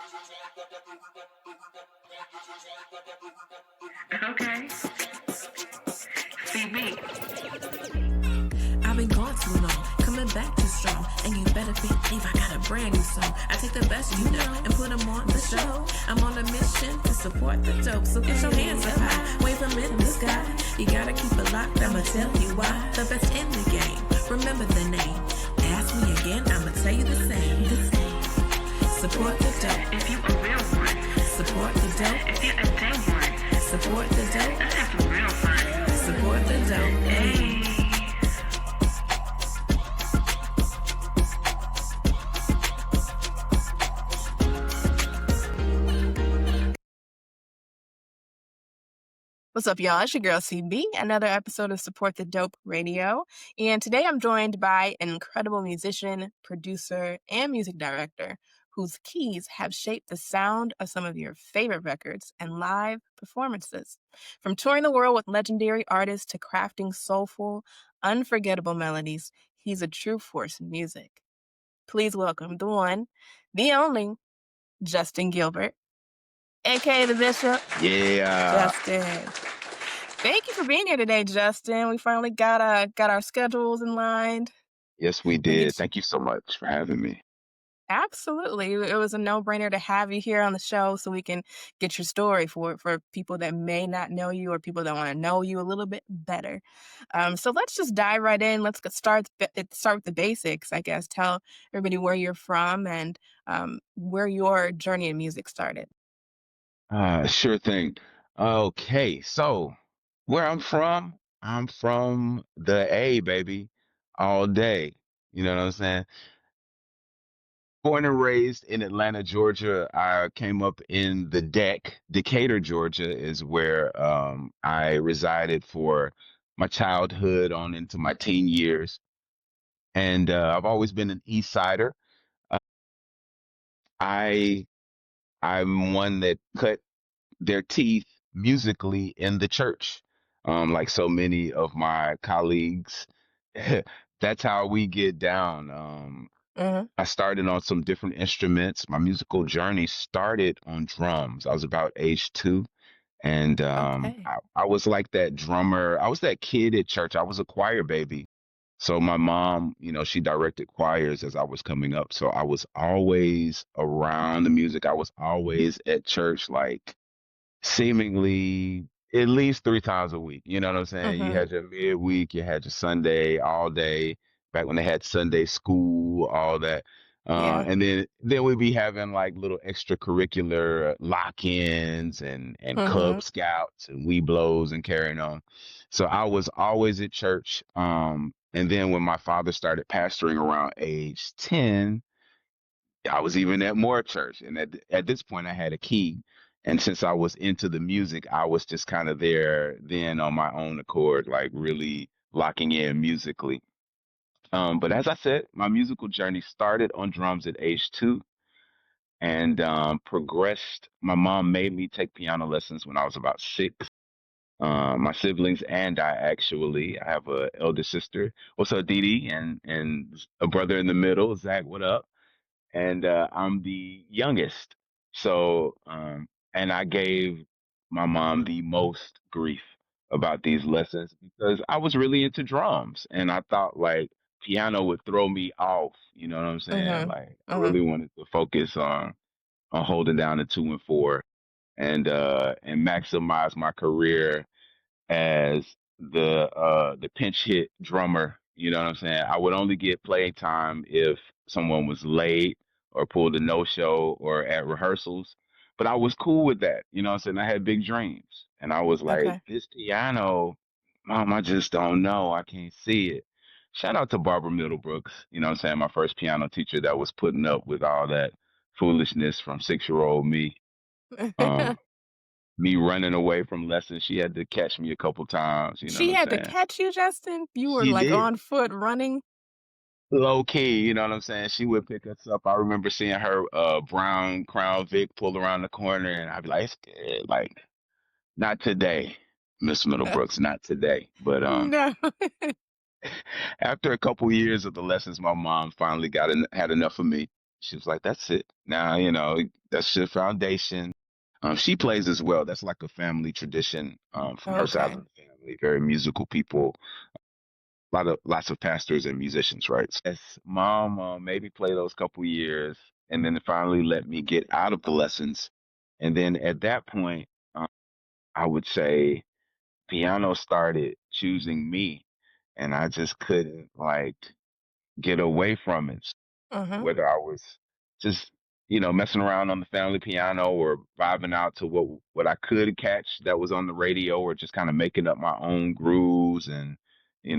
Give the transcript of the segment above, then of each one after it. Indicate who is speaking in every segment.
Speaker 1: Okay. CB.
Speaker 2: I've been gone too long, coming back too strong, and you better believe I got a brand new song. I take the best you know and put them on the show. I'm on a mission to support the dope, so get your hands up high, wave them in the sky. You gotta keep it locked, I'ma tell you why. The best in the game, remember the name. Ask me again, I'ma tell you the same. Support the dope.
Speaker 1: If you a real one.
Speaker 2: Support the dope.
Speaker 1: If you a day one.
Speaker 2: Support the dope.
Speaker 1: Let's have some real fun.
Speaker 2: Support the dope.
Speaker 1: Hey.
Speaker 3: What's up, y'all? It's your girl CB, another episode of Support the Dope Radio. And today I'm joined by an incredible musician, producer, and music director whose keys have shaped the sound of some of your favorite records and live performances. From touring the world with legendary artists to crafting soulful, unforgettable melodies, he's a true force in music. Please welcome the one, the only, Justin Gilbert, aka the Bishop.
Speaker 4: Yeah.
Speaker 3: Justin. Thank you for being here today, Justin. We finally got our schedules in line.
Speaker 4: Yes, we did. Thank you so much for having me.
Speaker 3: Absolutely. It was a no-brainer to have you here on the show so we can get your story for people that may not know you or people that want to know you a little bit better. So let's just dive right in. Let's start with the basics, I guess. Tell everybody where you're from and where your journey in music started.
Speaker 4: Sure thing. Okay, so where I'm from the A, baby, all day. You know what I'm saying? Born and raised in Atlanta, Georgia. I came up in the Decatur, Georgia is where I resided for my childhood on into my teen years. And I've always been an East Sider. I'm one that cut their teeth musically in the church, like so many of my colleagues. That's how we get down. I started on some different instruments. My musical journey started on drums. I was about age 2. And
Speaker 3: Okay.
Speaker 4: I was like that drummer. I was that kid at church. I was a choir baby. So my mom, she directed choirs as I was coming up. So I was always around the music. I was always at church, like seemingly at least 3 times a week. You know what I'm saying? You had your midweek, you had your Sunday all day, back when they had Sunday school, all that.
Speaker 3: Yeah.
Speaker 4: And then we'd be having like little extracurricular lock-ins and Cub Scouts and Weeblos and carrying on. So I was always at church. And then when my father started pastoring around age 10, I was even at more church. And at this point, I had a key. And since I was into the music, I was just kind of there then on my own accord, like really locking in musically. But as I said, my musical journey started on drums at age 2 and progressed. My mom made me take piano lessons when I was about 6. My siblings and I have a elder sister. What's up, Dee Dee? And a brother in the middle, Zach, what up? And I'm the youngest. So, and I gave my mom the most grief about these lessons because I was really into drums and I thought like piano would throw me off. You know what I'm saying? Like I really wanted to focus on holding down the 2 and 4 and maximize my career as the pinch hit drummer. You know what I'm saying? I would only get playing time if someone was late or pulled a no-show or at rehearsals. But I was cool with that. You know what I'm saying? I had big dreams. And I was like,
Speaker 3: Okay.
Speaker 4: this piano, Mom, I just don't know. I can't see it. Shout out to Barbara Middlebrooks, you know what I'm saying? My first piano teacher that was putting up with all that foolishness from 6-year-old me. Me running away from lessons. She had to catch me a couple times, you know
Speaker 3: She
Speaker 4: what
Speaker 3: had
Speaker 4: I'm
Speaker 3: to
Speaker 4: saying?
Speaker 3: catch you, Justin? You were
Speaker 4: She
Speaker 3: like
Speaker 4: did.
Speaker 3: on foot running?
Speaker 4: Low key, you know what I'm saying? She would pick us up. I remember seeing her brown Crown Vic pull around the corner, and I'd be like, like, not today, Miss Middlebrooks, not today. But
Speaker 3: No.
Speaker 4: after a couple years of the lessons, my mom finally had enough of me. She was like, that's it. Now, That's the foundation. She plays as well. That's like a family tradition from her side
Speaker 3: Okay.
Speaker 4: of the family. Very musical people. Lots of pastors and musicians, right? Yes, mom maybe play those couple years, and then finally let me get out of the lessons. And then at that point, I would say piano started choosing me, and I just couldn't like get away from it.
Speaker 3: Mm-hmm.
Speaker 4: Whether I was just messing around on the family piano or vibing out to what I could catch that was on the radio, or just kind of making up my own grooves. And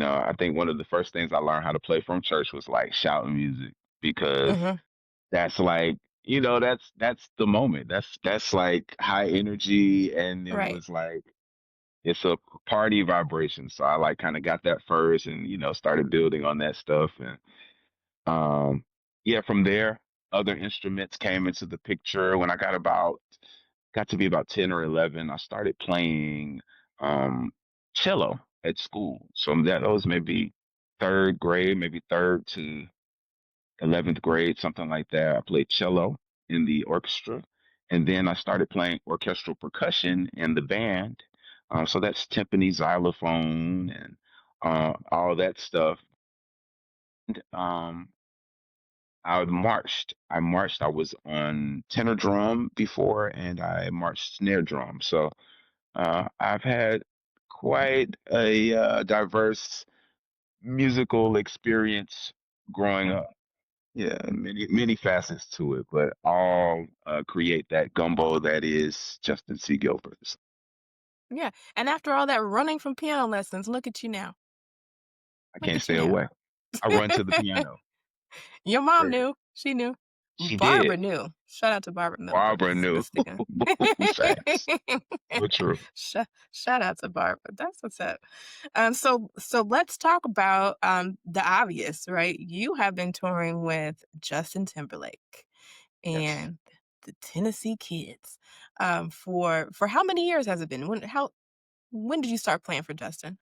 Speaker 4: I think one of the first things I learned how to play from church was like shouting music, because
Speaker 3: Mm-hmm.
Speaker 4: that's like that's the moment. That's like high energy, and it
Speaker 3: Right.
Speaker 4: was like it's a party vibration. So I like kind of got that first, and started building on that stuff. And yeah, from there, other instruments came into the picture. When I got to be about 10 or 11, I started playing um, cello at school. So that was maybe third grade, maybe third to 11th grade, something like that. I played cello in the orchestra. And then I started playing orchestral percussion in the band. So that's timpani, xylophone, and all that stuff. And, I marched. I marched. I was on tenor drum before, and I marched snare drum. So I've had quite a diverse musical experience growing up. Yeah, many facets to it, but all create that gumbo that is Justin C. Gilbert.
Speaker 3: Yeah. And after all that running from piano lessons, look at you now.
Speaker 4: I
Speaker 3: Look
Speaker 4: can't
Speaker 3: at you
Speaker 4: stay
Speaker 3: now.
Speaker 4: away. I run to the piano.
Speaker 3: Your mom
Speaker 4: Where
Speaker 3: knew. She knew.
Speaker 4: she
Speaker 3: Barbara
Speaker 4: did.
Speaker 3: knew. Shout out to Barbara Middleton
Speaker 4: Barbara
Speaker 3: for
Speaker 4: knew.
Speaker 3: sticking.
Speaker 4: Facts. So true.
Speaker 3: Shout out to Barbara. That's what's up. So let's talk about the obvious, right? You have been touring with Justin Timberlake
Speaker 4: Yes.
Speaker 3: and the Tennessee Kids. For how many years has it been? When did you start playing for Justin?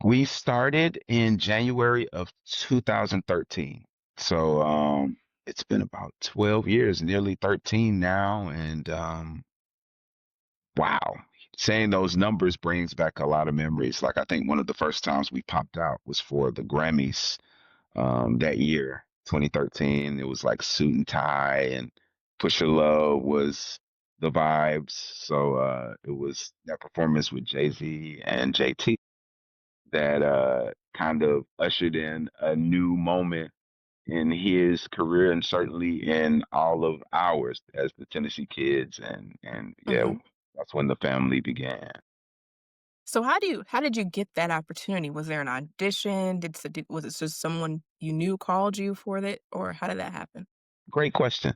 Speaker 4: We started in January of 2013. So it's been about 12 years, nearly 13 now. And wow, saying those numbers brings back a lot of memories. Like I think one of the first times we popped out was for the Grammys that year, 2013. It was like suit and tie, and Pusha Love was the vibes. So it was that performance with Jay-Z and JT that kind of ushered in a new moment in his career, and certainly in all of ours as the Tennessee Kids. And yeah,
Speaker 3: Hmm.
Speaker 4: that's when the family began.
Speaker 3: So how did you get that opportunity? Was there an audition? Was it just someone you knew called you for it, or how did that happen?
Speaker 4: Great question.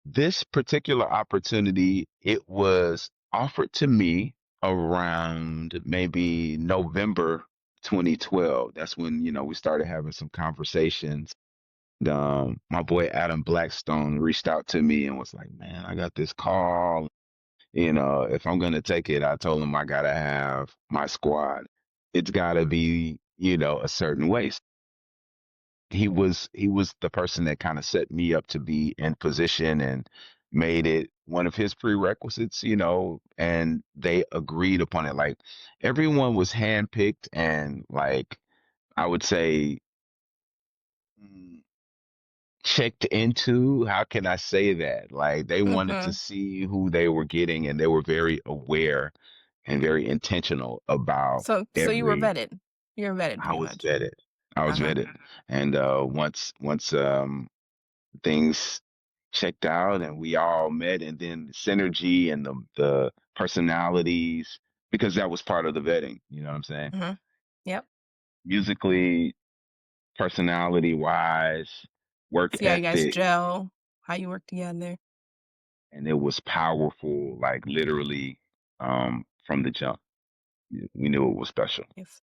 Speaker 4: This particular opportunity, it was offered to me around maybe November 2012. That's when, we started having some conversations. My boy Adam Blackstone reached out to me and was like, "Man, I got this call. If I'm gonna take it," I told him I gotta have my squad. It's gotta be, a certain way. He was the person that kind of set me up to be in position and made it one of his prerequisites, and they agreed upon it. Like everyone was handpicked, and like I would say mm, checked into. How can I say that? Like they wanted to
Speaker 3: Hmm.
Speaker 4: see who they were getting, and they were very aware and very intentional about
Speaker 3: So you were
Speaker 4: every.
Speaker 3: vetted. You were vetted
Speaker 4: I
Speaker 3: pretty
Speaker 4: was
Speaker 3: much.
Speaker 4: vetted. I was
Speaker 3: Uh-huh.
Speaker 4: vetted, and once things checked out and we all met, and then the synergy and the personalities, because that was part of the vetting, you know what I'm saying?
Speaker 3: Hmm. Yep.
Speaker 4: Musically, personality wise, work
Speaker 3: See how you guys
Speaker 4: ethic,
Speaker 3: gel, how you work together.
Speaker 4: and it was powerful, like literally from the jump. We knew it was special.
Speaker 3: Nice.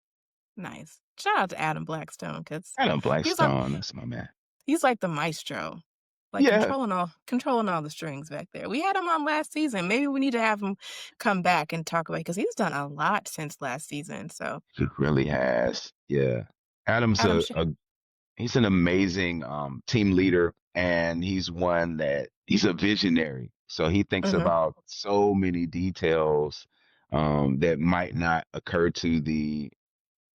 Speaker 3: Nice. Shout out to Adam Blackstone because
Speaker 4: Adam
Speaker 3: he's like
Speaker 4: Blackstone, that's my man.
Speaker 3: he's like the maestro, like
Speaker 4: Yeah,
Speaker 3: controlling all the strings back there. We had him on last season. Maybe we need to have him come back and talk about because he's done a lot since last season. So
Speaker 4: he really has. Yeah. Adam's
Speaker 3: Adam,
Speaker 4: he's an amazing team leader, and he's one that he's a visionary. So he thinks
Speaker 3: Mm-hmm.
Speaker 4: about so many details that might not occur to the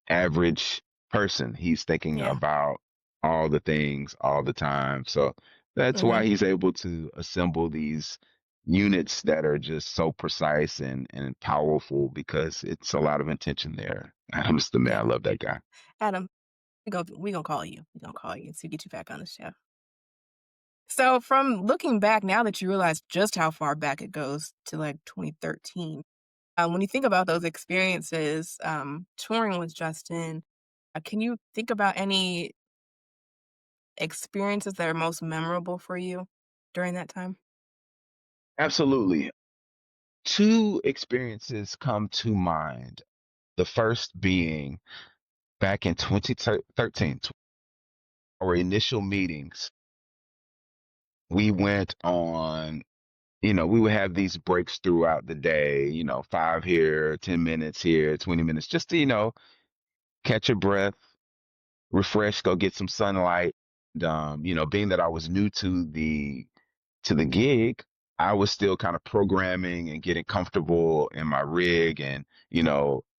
Speaker 4: average person. He's thinking
Speaker 3: Yeah.
Speaker 4: about all the things all the time. So that's
Speaker 3: Mm-hmm.
Speaker 4: why he's able to assemble these units that are just so precise and powerful because it's a lot of intention there. Adam's the man. I
Speaker 3: Yeah.
Speaker 4: love that guy.
Speaker 3: Adam, we gonna call you. We gonna call you to get you back on the show. So from looking back, now that you realize just how far back it goes to like 2013, when you think about those experiences, touring with Justin, can you think about any experiences that are most memorable for you during that time?
Speaker 4: Absolutely. Two experiences come to mind. The first being back in 2013, our initial meetings, we went on, we would have these breaks throughout the day, 5 here, 10 minutes here, 20 minutes, just to, catch a breath, refresh, go get some sunlight. And, being that I was new to the gig, I was still kind of programming and getting comfortable in my rig. And,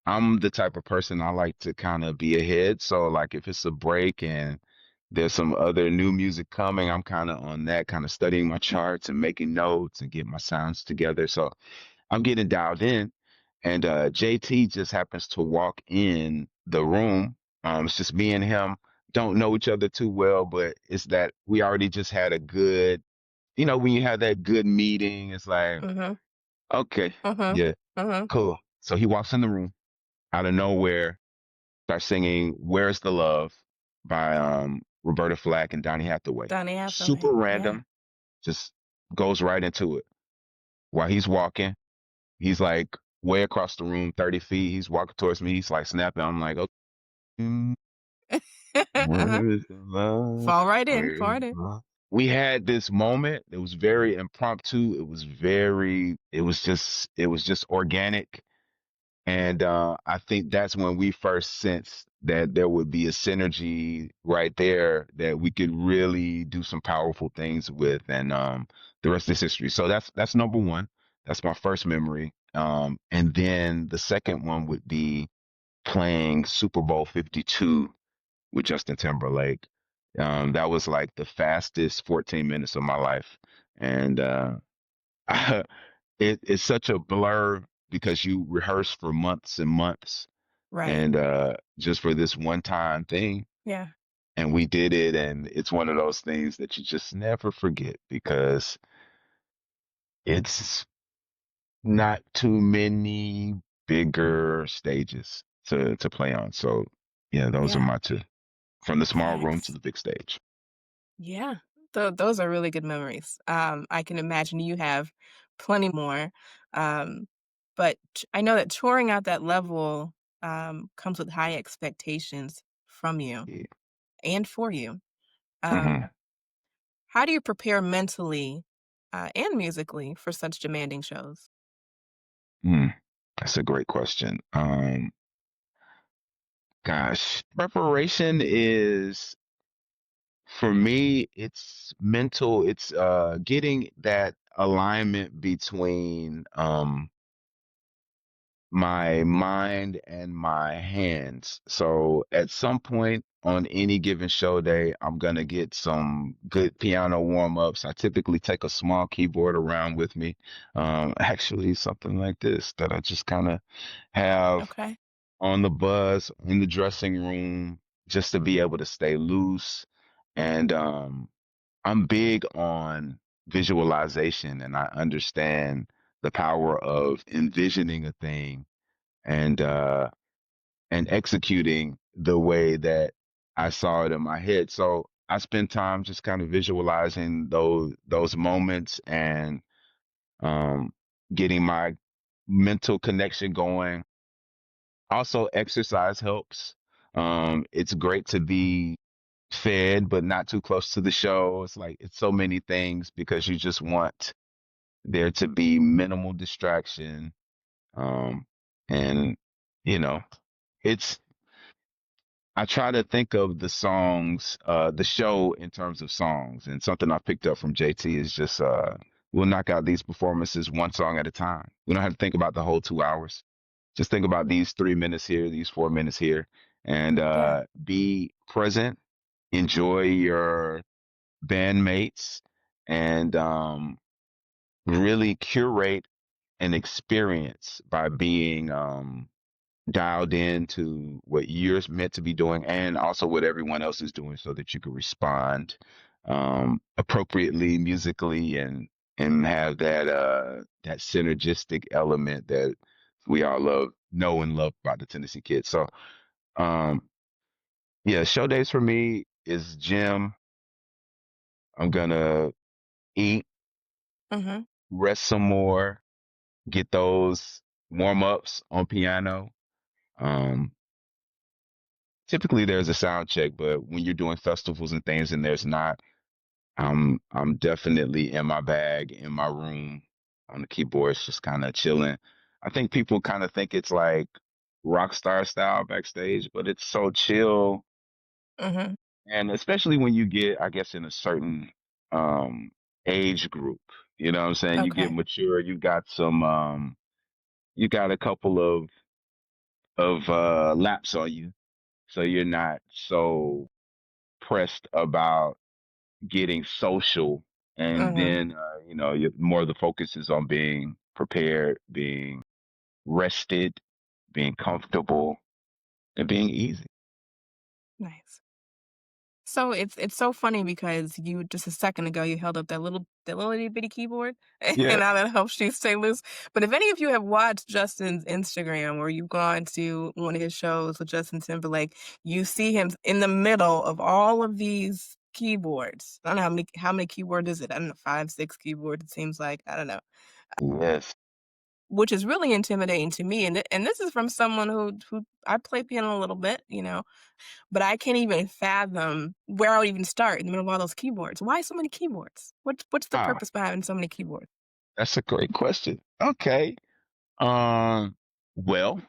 Speaker 4: I'm the type of person I like to kind of be ahead. So, like, if it's a break and there's some other new music coming, I'm kind of on that, kind of studying my charts and making notes and getting my sounds together. So, I'm getting dialed in. And JT just happens to walk in the room. It's just me and him. Don't know each other too well, but it's that we already just had a good, when you have that good meeting, it's like,
Speaker 3: Mhm.
Speaker 4: okay,
Speaker 3: Mhm.
Speaker 4: yeah,
Speaker 3: Mhm.
Speaker 4: cool. So he walks in the room out of nowhere, starts singing "Where's the Love" by Roberta Flack and Donny Hathaway.
Speaker 3: Donny
Speaker 4: Super
Speaker 3: Hathaway. Yeah.
Speaker 4: random, just goes right into it. While he's walking, he's like way across the room, 30 feet. He's walking towards me. He's like snapping. I'm like, okay,
Speaker 3: Uh-huh.
Speaker 4: where is the love?
Speaker 3: Fall right in.
Speaker 4: Where
Speaker 3: Fall
Speaker 4: is
Speaker 3: right
Speaker 4: the
Speaker 3: in.
Speaker 4: love? We had this moment. It was very impromptu. It was just organic. And I think that's when we first sensed that there would be a synergy right there that we could really do some powerful things with. And the rest is history. So that's number one. That's my first memory. And then the second one would be playing Super Bowl 52 with Justin Timberlake. That was like the fastest 14 minutes of my life. And it's such a blur because you rehearse for months and months
Speaker 3: Right.
Speaker 4: and just for this one time thing.
Speaker 3: Yeah.
Speaker 4: And we did it. And it's one of those things that you just never forget because it's not too many bigger stages to play on. So, yeah, those are
Speaker 3: Yeah.
Speaker 4: my two, from the small room to
Speaker 3: Facts.
Speaker 4: the big stage.
Speaker 3: Yeah. Those are really good memories. I can imagine you have plenty more. Um, but I know that touring out that level comes with high expectations from you
Speaker 4: Yeah.
Speaker 3: and for you. Um,
Speaker 4: Hmm.
Speaker 3: how do you prepare mentally and musically for such demanding shows?
Speaker 4: That's a great question. Gosh, preparation is, for me, it's mental. It's getting that alignment between my mind and my hands. So at some point on any given show day, I'm gonna get some good piano warm-ups. I typically take a small keyboard around with me. Actually something like this that I just kind of have
Speaker 3: Okay.
Speaker 4: on the bus, in the dressing room, just to be able to stay loose. And I'm big on visualization, and I understand the power of envisioning a thing and executing the way that I saw it in my head. So I spend time just kind of visualizing those moments and um, getting my mental connection going. Also, exercise helps. It's great to be fed, but not too close to the show. It's like it's so many things because you just want there to be minimal distraction. Um, and you know, it's I try to think of the songs, the show in terms of songs, and something I picked up from JT is just we'll knock out these performances one song at a time. We don't have to think about the whole 2 hours. Just think about these 3 minutes here, these 4 minutes here, and
Speaker 3: Yeah.
Speaker 4: be present. Enjoy your bandmates, and really curate an experience by being dialed in to what you're meant to be doing and also what everyone else is doing so that you can respond appropriately musically and have that synergistic element that we all know and love about the Tennessee Kids. So um yeah, show days for me is gym. I'm gonna eat,
Speaker 3: Mhm.
Speaker 4: rest some more, get those warm ups on piano. Um, Typically there's a sound check, but when you're doing festivals and things and there's not, I'm definitely in my bag, in my room, on the keyboards, just kind of chilling. I think people kind of think it's like rock star style backstage, but it's so chill.
Speaker 3: Mhm.
Speaker 4: And especially when you get, I guess, in a certain um age group, you know what I'm saying? You get
Speaker 3: Okay.
Speaker 4: mature, you got a couple of laps on you, so you're not so pressed about getting social, and
Speaker 3: Mhm.
Speaker 4: then more of the focus is on being prepared, being rested, being comfortable, and being easy.
Speaker 3: Nice. So it's so funny because you just a second ago you held up that little itty bitty keyboard
Speaker 4: Yeah.
Speaker 3: and how that helps you stay loose. But if any of you have watched Justin's Instagram or you've gone to one of his shows with Justin Timberlake, you see him in the middle of all of these keyboards. I don't know how many keyboards is it? I don't know, 5, 6 keyboards it seems like. I don't know.
Speaker 4: Yes.
Speaker 3: Which is really intimidating to me. And this is from someone who I play piano a little bit, but I can't even fathom where I would even start in the middle of all those keyboards. Why so many keyboards? What's the
Speaker 4: Ah,
Speaker 3: purpose behind having so many keyboards?
Speaker 4: that's a great question. Okay. Um, well,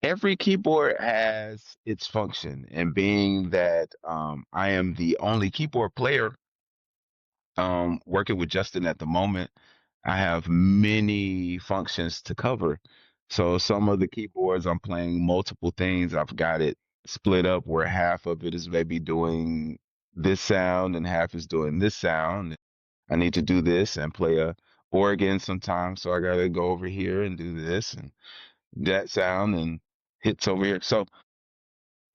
Speaker 4: every keyboard has its function, and being that I am the only keyboard player working with Justin at the moment, I have many functions to cover. So some of the keyboards I'm playing multiple things. I've got it split up where half of it is maybe doing this sound and half is doing this sound. I need to do this and play a organ sometimes, so I gotta go over here and do this and that sound and hits over here. So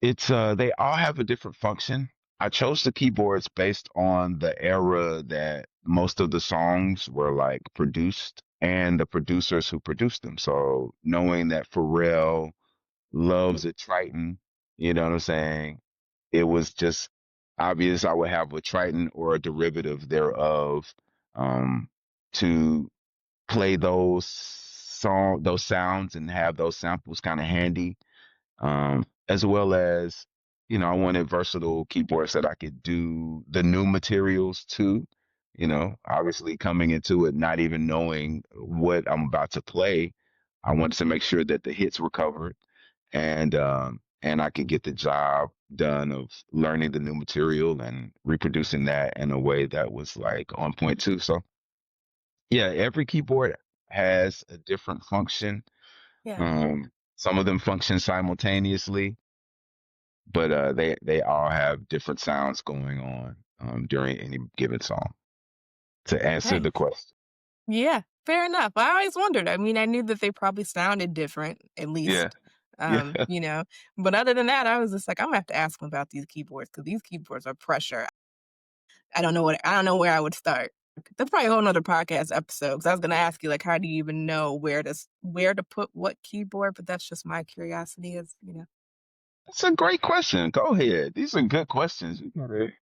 Speaker 4: it's they all have a different function. I chose the keyboards based on the era that most of the songs were like produced and the producers who produced them. So knowing that Pharrell loves a Triton, you know what I'm saying? It was just obvious I would have a Triton or a derivative thereof um to play those sounds and have those samples kind of handy, as well as, I wanted versatile keyboards that I could do the new materials too. Obviously coming into it, not even knowing what I'm about to play, I wanted to make sure that the hits were covered and I could get the job done of learning the new material and reproducing that in a way that was like on point too. So yeah, every keyboard has a different function.
Speaker 3: Yeah.
Speaker 4: Some of them function simultaneously, but they all have different sounds going on during any given song. To answer
Speaker 3: Nice.
Speaker 4: the question,
Speaker 3: Yeah. Fair enough. I always wondered. I mean, I knew that they probably sounded different, at
Speaker 4: yeah,
Speaker 3: least.
Speaker 4: yeah,
Speaker 3: You know. But other than that, I was just like, I'm gonna have to ask him about these keyboards because these keyboards are pressure. I don't know where I would start. That's probably a whole nother podcast episode. Because I was gonna ask you, like, how do you even know where to put what keyboard? But that's just my curiosity, is.
Speaker 4: that's a great question. Go ahead. These are good questions.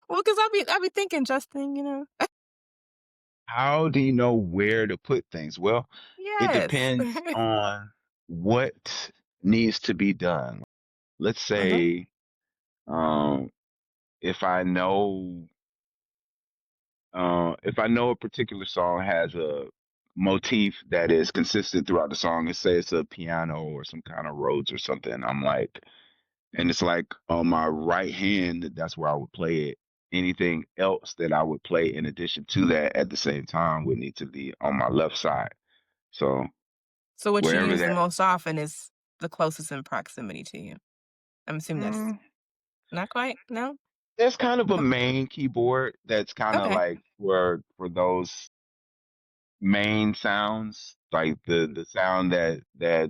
Speaker 3: Well, because I'll be thinking, Justin.
Speaker 4: How do you know where to put things? Well, it
Speaker 3: Yes.
Speaker 4: depends on what needs to be done. Let's
Speaker 3: Mhm.
Speaker 4: say um, if I know if I know a particular song has a motif that is consistent throughout the song, and say it's a piano or some kind of Rhodes or something, I'm like, And it's like on my right hand, that's where I would play it. Anything else that I would play in addition to that at the same time would need to be on my left side. So
Speaker 3: So what you
Speaker 4: wherever
Speaker 3: use the
Speaker 4: that,
Speaker 3: most often is the closest in proximity to you. I'm assuming that's
Speaker 4: mm,
Speaker 3: not quite. No.
Speaker 4: there's kind of a
Speaker 3: Oh,
Speaker 4: main keyboard that's kind of
Speaker 3: okay.
Speaker 4: like for those main sounds, like the sound that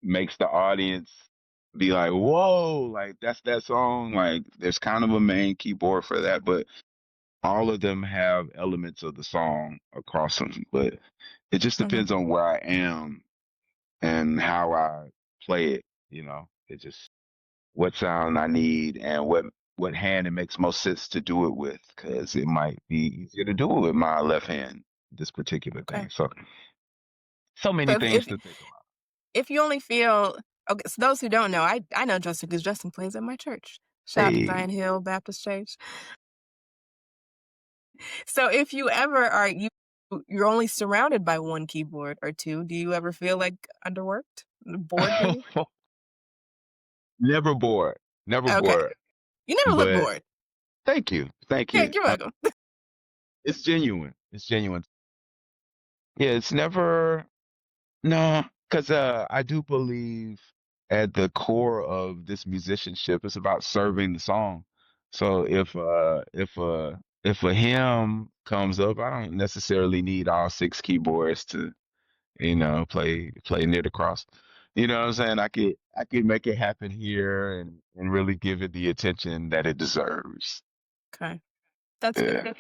Speaker 4: makes the audience be like, whoa, like that's that song. Like there's kind of a main keyboard for that, but all of them have elements of the song across them. But it just
Speaker 3: Hmm.
Speaker 4: depends on where I am and how I play it. You know, it just what sound I need and what hand it makes most sense to do it with, because it might be easier to do it with my left hand. This particular thing.
Speaker 3: Okay.
Speaker 4: So many
Speaker 3: So
Speaker 4: things to think about.
Speaker 3: if you only feel okay, so those who don't know, I know Justin because Justin plays at my church. Shout out to
Speaker 4: Hey,
Speaker 3: Zion Hill Baptist Church. So if you ever are you're only surrounded by one keyboard or two, do you ever feel like underworked? Bored maybe?
Speaker 4: never bored, never
Speaker 3: Okay.
Speaker 4: bored.
Speaker 3: You never look
Speaker 4: But
Speaker 3: bored.
Speaker 4: thank you, thank
Speaker 3: Yeah,
Speaker 4: you.
Speaker 3: you're welcome.
Speaker 4: It's genuine. It's genuine. Yeah, it's never no, because I do believe at the core of this musicianship, it's about serving the song. So if a hymn comes up, I don't necessarily need all six keyboards to play near the cross. You know what I'm saying? I could make it happen here and really give it the attention that it deserves.
Speaker 3: Okay. That's
Speaker 4: Yeah.
Speaker 3: fair.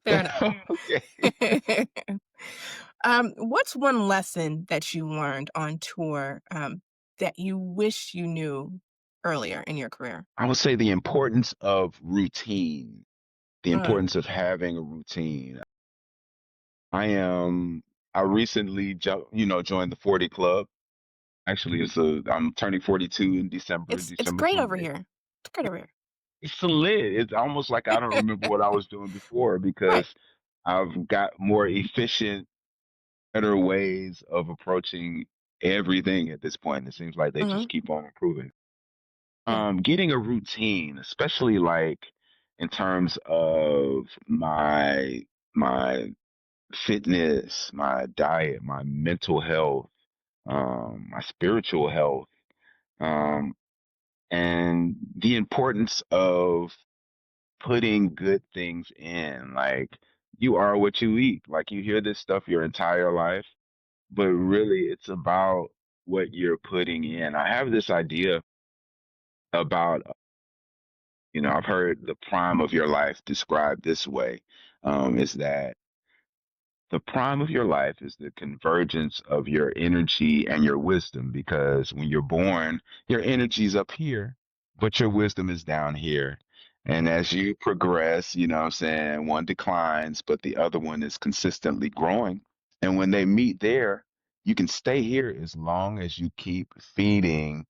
Speaker 3: Fair enough.
Speaker 4: Okay.
Speaker 3: What's one lesson that you learned on tour that you wish you knew earlier in your career?
Speaker 4: I would say the importance of routine, the
Speaker 3: Mm.
Speaker 4: importance of having a routine. I am I recently joined the 40 club. Actually, I'm turning 42 in December,
Speaker 3: It's
Speaker 4: December
Speaker 3: great over
Speaker 4: 28th.
Speaker 3: here. It's great over here.
Speaker 4: It's so lit. It's almost like I don't remember what I was doing before
Speaker 3: Right.
Speaker 4: because I've got more efficient, better ways of approaching everything at this point. It seems like they
Speaker 3: Hmm.
Speaker 4: just keep on improving.
Speaker 3: Yeah.
Speaker 4: Getting a routine, especially like in terms of my fitness, my diet, my mental health, my spiritual health, um, and the importance of putting good things in. Like you are what you eat. Like you hear this stuff your entire life, but really it's about what you're putting in. I have this idea about, I've heard the prime of your life described this way, is that the prime of your life is the convergence of your energy and your wisdom, because when you're born, your energy's up here, but your wisdom is down here. And as you progress, what I'm saying, one declines, but the other one is consistently growing. And when they meet there, you can stay here as long as you keep feeding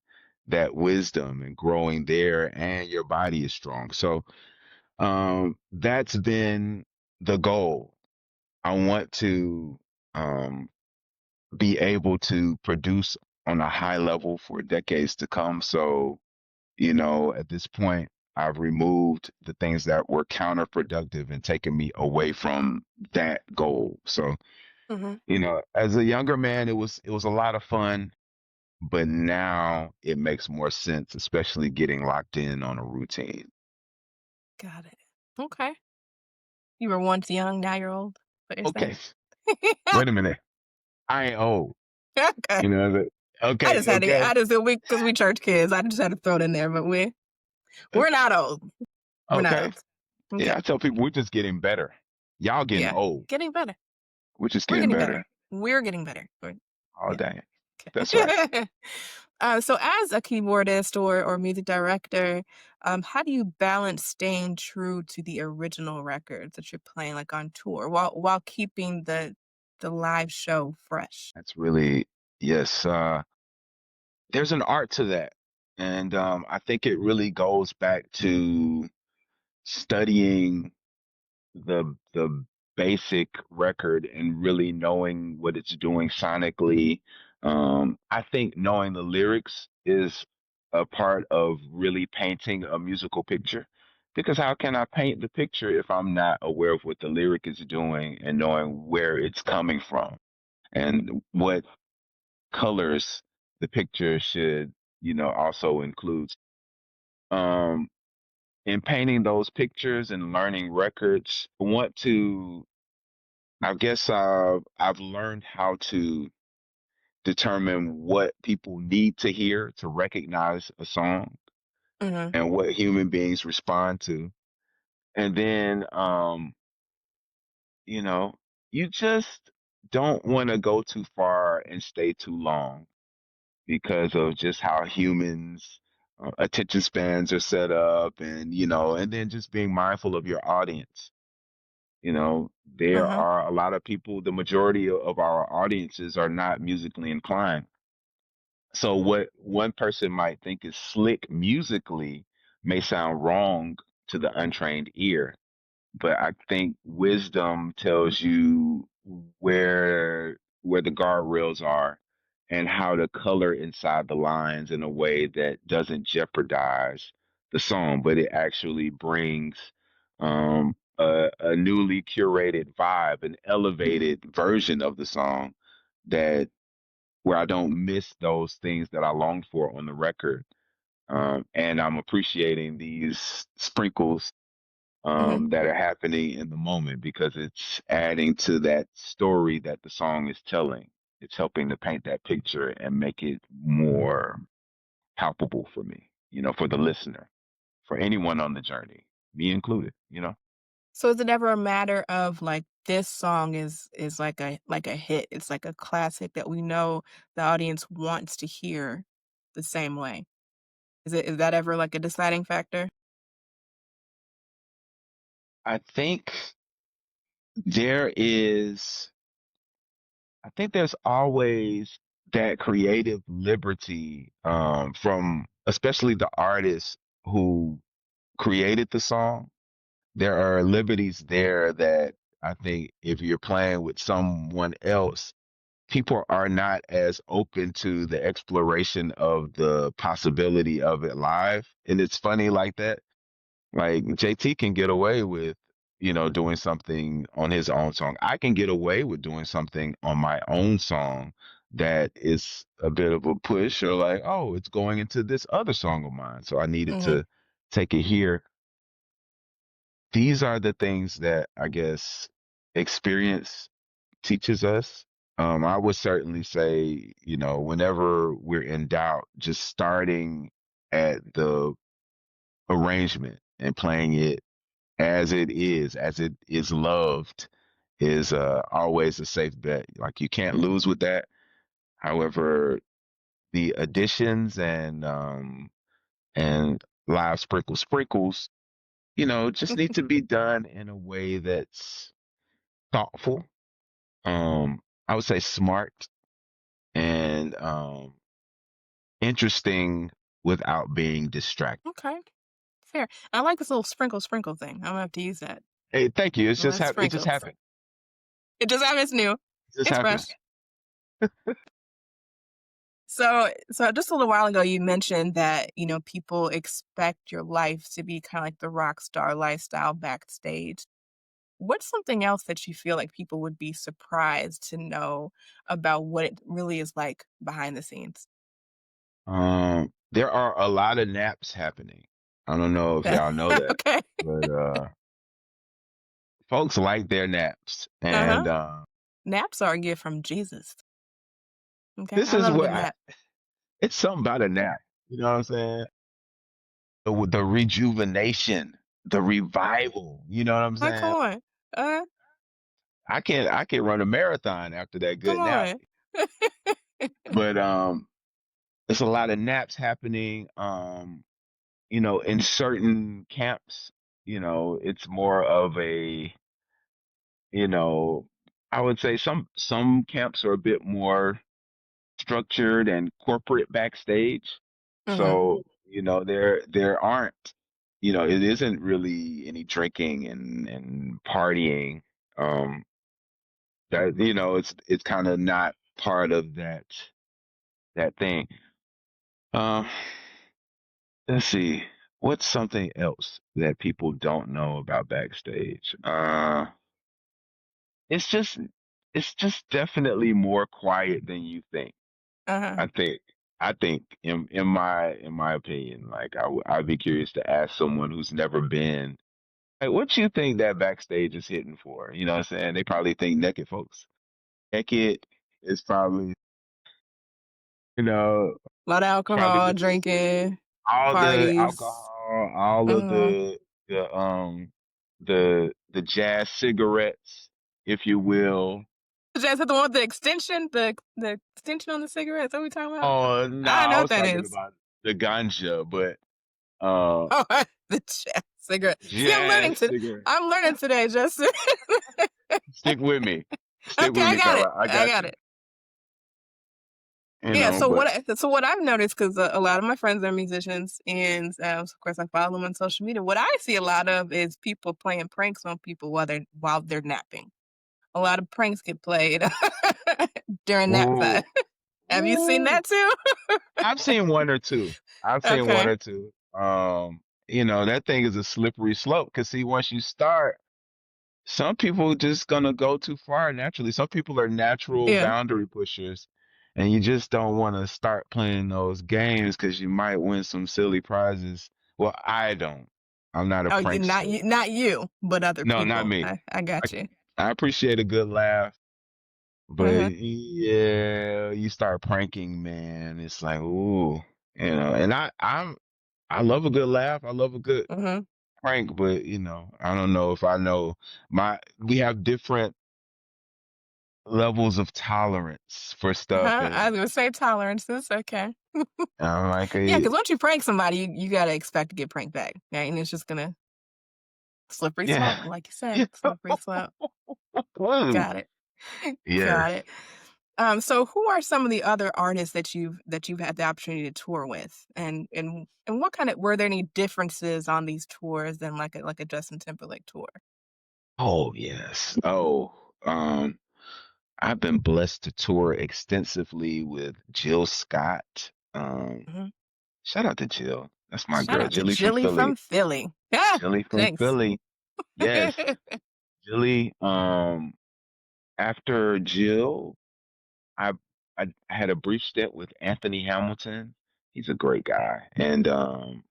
Speaker 4: that wisdom and growing there, and your body is strong. So that's been the goal. I want to um, be able to produce on a high level for decades to come. So, at this point, I've removed the things that were counterproductive and taken me away from that goal. So,
Speaker 3: Hmm.
Speaker 4: as a younger man, it was a lot of fun, but now it makes more sense, especially getting locked in on a routine.
Speaker 3: Got it. Okay. You were once young, now you're old. What you're saying?
Speaker 4: Okay, wait a minute. I ain't old.
Speaker 3: Okay.
Speaker 4: You know that.
Speaker 3: I
Speaker 4: Okay,
Speaker 3: just had to.
Speaker 4: okay.
Speaker 3: I just because we church kids. I just had to throw it in there. But we're not old. We're not
Speaker 4: Okay.
Speaker 3: old.
Speaker 4: Yeah,
Speaker 3: Okay.
Speaker 4: I tell people we're just getting better. Y'all getting
Speaker 3: Yeah.
Speaker 4: old.
Speaker 3: Getting better.
Speaker 4: We're just
Speaker 3: We're
Speaker 4: getting
Speaker 3: getting better.
Speaker 4: better.
Speaker 3: We're getting better.
Speaker 4: All
Speaker 3: Yeah.
Speaker 4: day. That's right.
Speaker 3: Okay. So as a keyboardist or music director, how do you balance staying true to the original records that you're playing like on tour while keeping the live show fresh?
Speaker 4: That's really yes. There's an art to that, and I think it really goes back to studying the basic record and really knowing what it's doing sonically. I think knowing the lyrics is a part of really painting a musical picture. Because how can I paint the picture if I'm not aware of what the lyric is doing and knowing where it's coming from and what colors the picture should, also include. Um, in painting those pictures and learning records, I want to, I guess I've learned how to determine what people need to hear to recognize a song
Speaker 3: Mm-hmm.
Speaker 4: and what human beings respond to. And then, you know, you just don't want to go too far and stay too long because of just how humans attention spans are set up and then just being mindful of your audience. There
Speaker 3: Mm-hmm.
Speaker 4: are a lot of people, the majority of our audiences are not musically inclined. So what one person might think is slick musically may sound wrong to the untrained ear. But I think wisdom tells you where the guardrails are and how to color inside the lines in a way that doesn't jeopardize the song, but it actually brings a newly curated vibe, an elevated version of the song that where I don't miss those things that I longed for on the record. And I'm appreciating these sprinkles
Speaker 3: Mm-hmm.
Speaker 4: that are happening in the moment because it's adding to that story that the song is telling. It's helping to paint that picture and make it more palpable for me, for the listener, for anyone on the journey, me included.
Speaker 3: So is it ever a matter of like this song is like a hit? It's like a classic that we know the audience wants to hear the same way. Is that ever like a deciding factor?
Speaker 4: I think there is, I think there's always that creative liberty from especially the artists who created the song. There are liberties there that I think if you're playing with someone else, people are not as open to the exploration of the possibility of it live. And it's funny like that. Like JT can get away with, doing something on his own song. I can get away with doing something on my own song that is a bit of a push or like, oh, it's going into this other song of mine. So I needed
Speaker 3: Mhm.
Speaker 4: to take it here. These are the things that I guess experience teaches us. I would certainly say, whenever we're in doubt, just starting at the arrangement and playing it as it is loved, is always a safe bet. Like you can't lose with that. However, the additions and live sprinkles, just need to be done in a way that's thoughtful. I would say smart and interesting without being distracting.
Speaker 3: Okay, fair. I like this little sprinkle thing. I'm gonna have to use that.
Speaker 4: Hey, thank you.
Speaker 3: Well, that's
Speaker 4: It just
Speaker 3: sprinkles.
Speaker 4: happened.
Speaker 3: It just happens new.
Speaker 4: It just
Speaker 3: It's
Speaker 4: happened.
Speaker 3: fresh. So just a little while ago, you mentioned that, people expect your life to be kind of like the rock star lifestyle backstage. What's something else that you feel like people would be surprised to know about what it really is like behind the scenes?
Speaker 4: There are a lot of naps happening. I don't know if y'all know that,
Speaker 3: Okay.
Speaker 4: but folks like their naps,
Speaker 3: Uh-huh.
Speaker 4: and
Speaker 3: Naps are a gift from Jesus. Okay.
Speaker 4: this
Speaker 3: I
Speaker 4: is
Speaker 3: love a
Speaker 4: what
Speaker 3: good nap.
Speaker 4: it's something about a nap. You know what I'm saying? The rejuvenation, the revival. You know what I'm
Speaker 3: Like, come
Speaker 4: saying?
Speaker 3: on. Uh,
Speaker 4: I can run a marathon after that
Speaker 3: come
Speaker 4: good nap.
Speaker 3: on.
Speaker 4: But there's a lot of naps happening. In certain camps, it's more of a, you know, I would say some camps are a bit more structured and corporate backstage.
Speaker 3: Mhm.
Speaker 4: So, there aren't, it isn't really any drinking and partying. Um that it's kind of not part of that thing. Um let's see. What's something else that people don't know about backstage? It's just it's just definitely more quiet than you think.
Speaker 3: Uh-huh.
Speaker 4: I think I think in my opinion, like I'd be curious to ask someone who's never been, like, what you think that backstage is hitting for? You know what I'm saying? They probably think naked folks. Naked is probably, you know,
Speaker 3: A lot of
Speaker 4: probably
Speaker 3: alcohol, drinking,
Speaker 4: all the
Speaker 3: parties.
Speaker 4: alcohol, all of
Speaker 3: Mm-hmm.
Speaker 4: the jazz cigarettes, if you will.
Speaker 3: Jazz, the one with the extension, the extension on the cigarette. Is that what we talking about?
Speaker 4: Oh no,
Speaker 3: I
Speaker 4: I
Speaker 3: know what
Speaker 4: was
Speaker 3: that
Speaker 4: talking
Speaker 3: is.
Speaker 4: about the ganja, but uh
Speaker 3: Oh, the jazz cigarette. See,
Speaker 4: jazz cigarette.
Speaker 3: I'm learning today, Justin.
Speaker 4: Stick with me. Stick
Speaker 3: Okay,
Speaker 4: with
Speaker 3: I
Speaker 4: me,
Speaker 3: got it.
Speaker 4: Carla. I
Speaker 3: I
Speaker 4: got
Speaker 3: got
Speaker 4: you.
Speaker 3: it.
Speaker 4: You
Speaker 3: Yeah.
Speaker 4: know, but
Speaker 3: So what I've noticed, because a lot of my friends are musicians, and of course I follow them on social media. What I see a lot of is people playing pranks on people while they're napping. A lot of pranks get played during nap time.
Speaker 4: ooh,
Speaker 3: Have you seen
Speaker 4: ooh.
Speaker 3: that too?
Speaker 4: I've seen one or two. I've seen one
Speaker 3: Okay.
Speaker 4: or two. That thing is a slippery slope because see, once you start, some people just gonna go too far naturally. Some people are natural
Speaker 3: Yeah.
Speaker 4: boundary pushers, and you just don't want to start playing those games because you might win some silly prizes. Well, I don't. I'm not a
Speaker 3: Oh,
Speaker 4: prankster.
Speaker 3: not you, but other
Speaker 4: No, not
Speaker 3: people.
Speaker 4: me.
Speaker 3: I
Speaker 4: I,
Speaker 3: got you.
Speaker 4: I appreciate a good laugh, but
Speaker 3: Mhm.
Speaker 4: yeah, you start pranking, man. It's like, ooh, and I love a good laugh. I love a good
Speaker 3: Mhm.
Speaker 4: prank, but I don't know if I know we have different levels of tolerance for stuff,
Speaker 3: Uh-huh. I
Speaker 4: and
Speaker 3: was gonna say tolerances. Okay.
Speaker 4: I'm like,
Speaker 3: Yeah, because once you prank somebody, you gotta expect to get pranked back, right? And it's just gonna slippery
Speaker 4: yeah,
Speaker 3: slope, like you said, slippery slope.
Speaker 4: Whoa.
Speaker 3: Got it.
Speaker 4: Yes.
Speaker 3: Got it. So who are some of the other artists that you've had the opportunity to tour with, and what kind of were there any differences on these tours than like a Justin Timberlake tour?
Speaker 4: Oh yes. Oh, I've been blessed to tour extensively with Jill Scott.
Speaker 3: Mhm.
Speaker 4: Shout out to Jill. That's my
Speaker 3: Shout
Speaker 4: girl,
Speaker 3: out to
Speaker 4: Jilly from
Speaker 3: Jilly
Speaker 4: Philly.
Speaker 3: from Philly. Ah,
Speaker 4: Jilly from
Speaker 3: thanks.
Speaker 4: Philly. Yes, Jilly. After Jill, I I had a brief stint with Anthony Hamilton. He's a great guy and a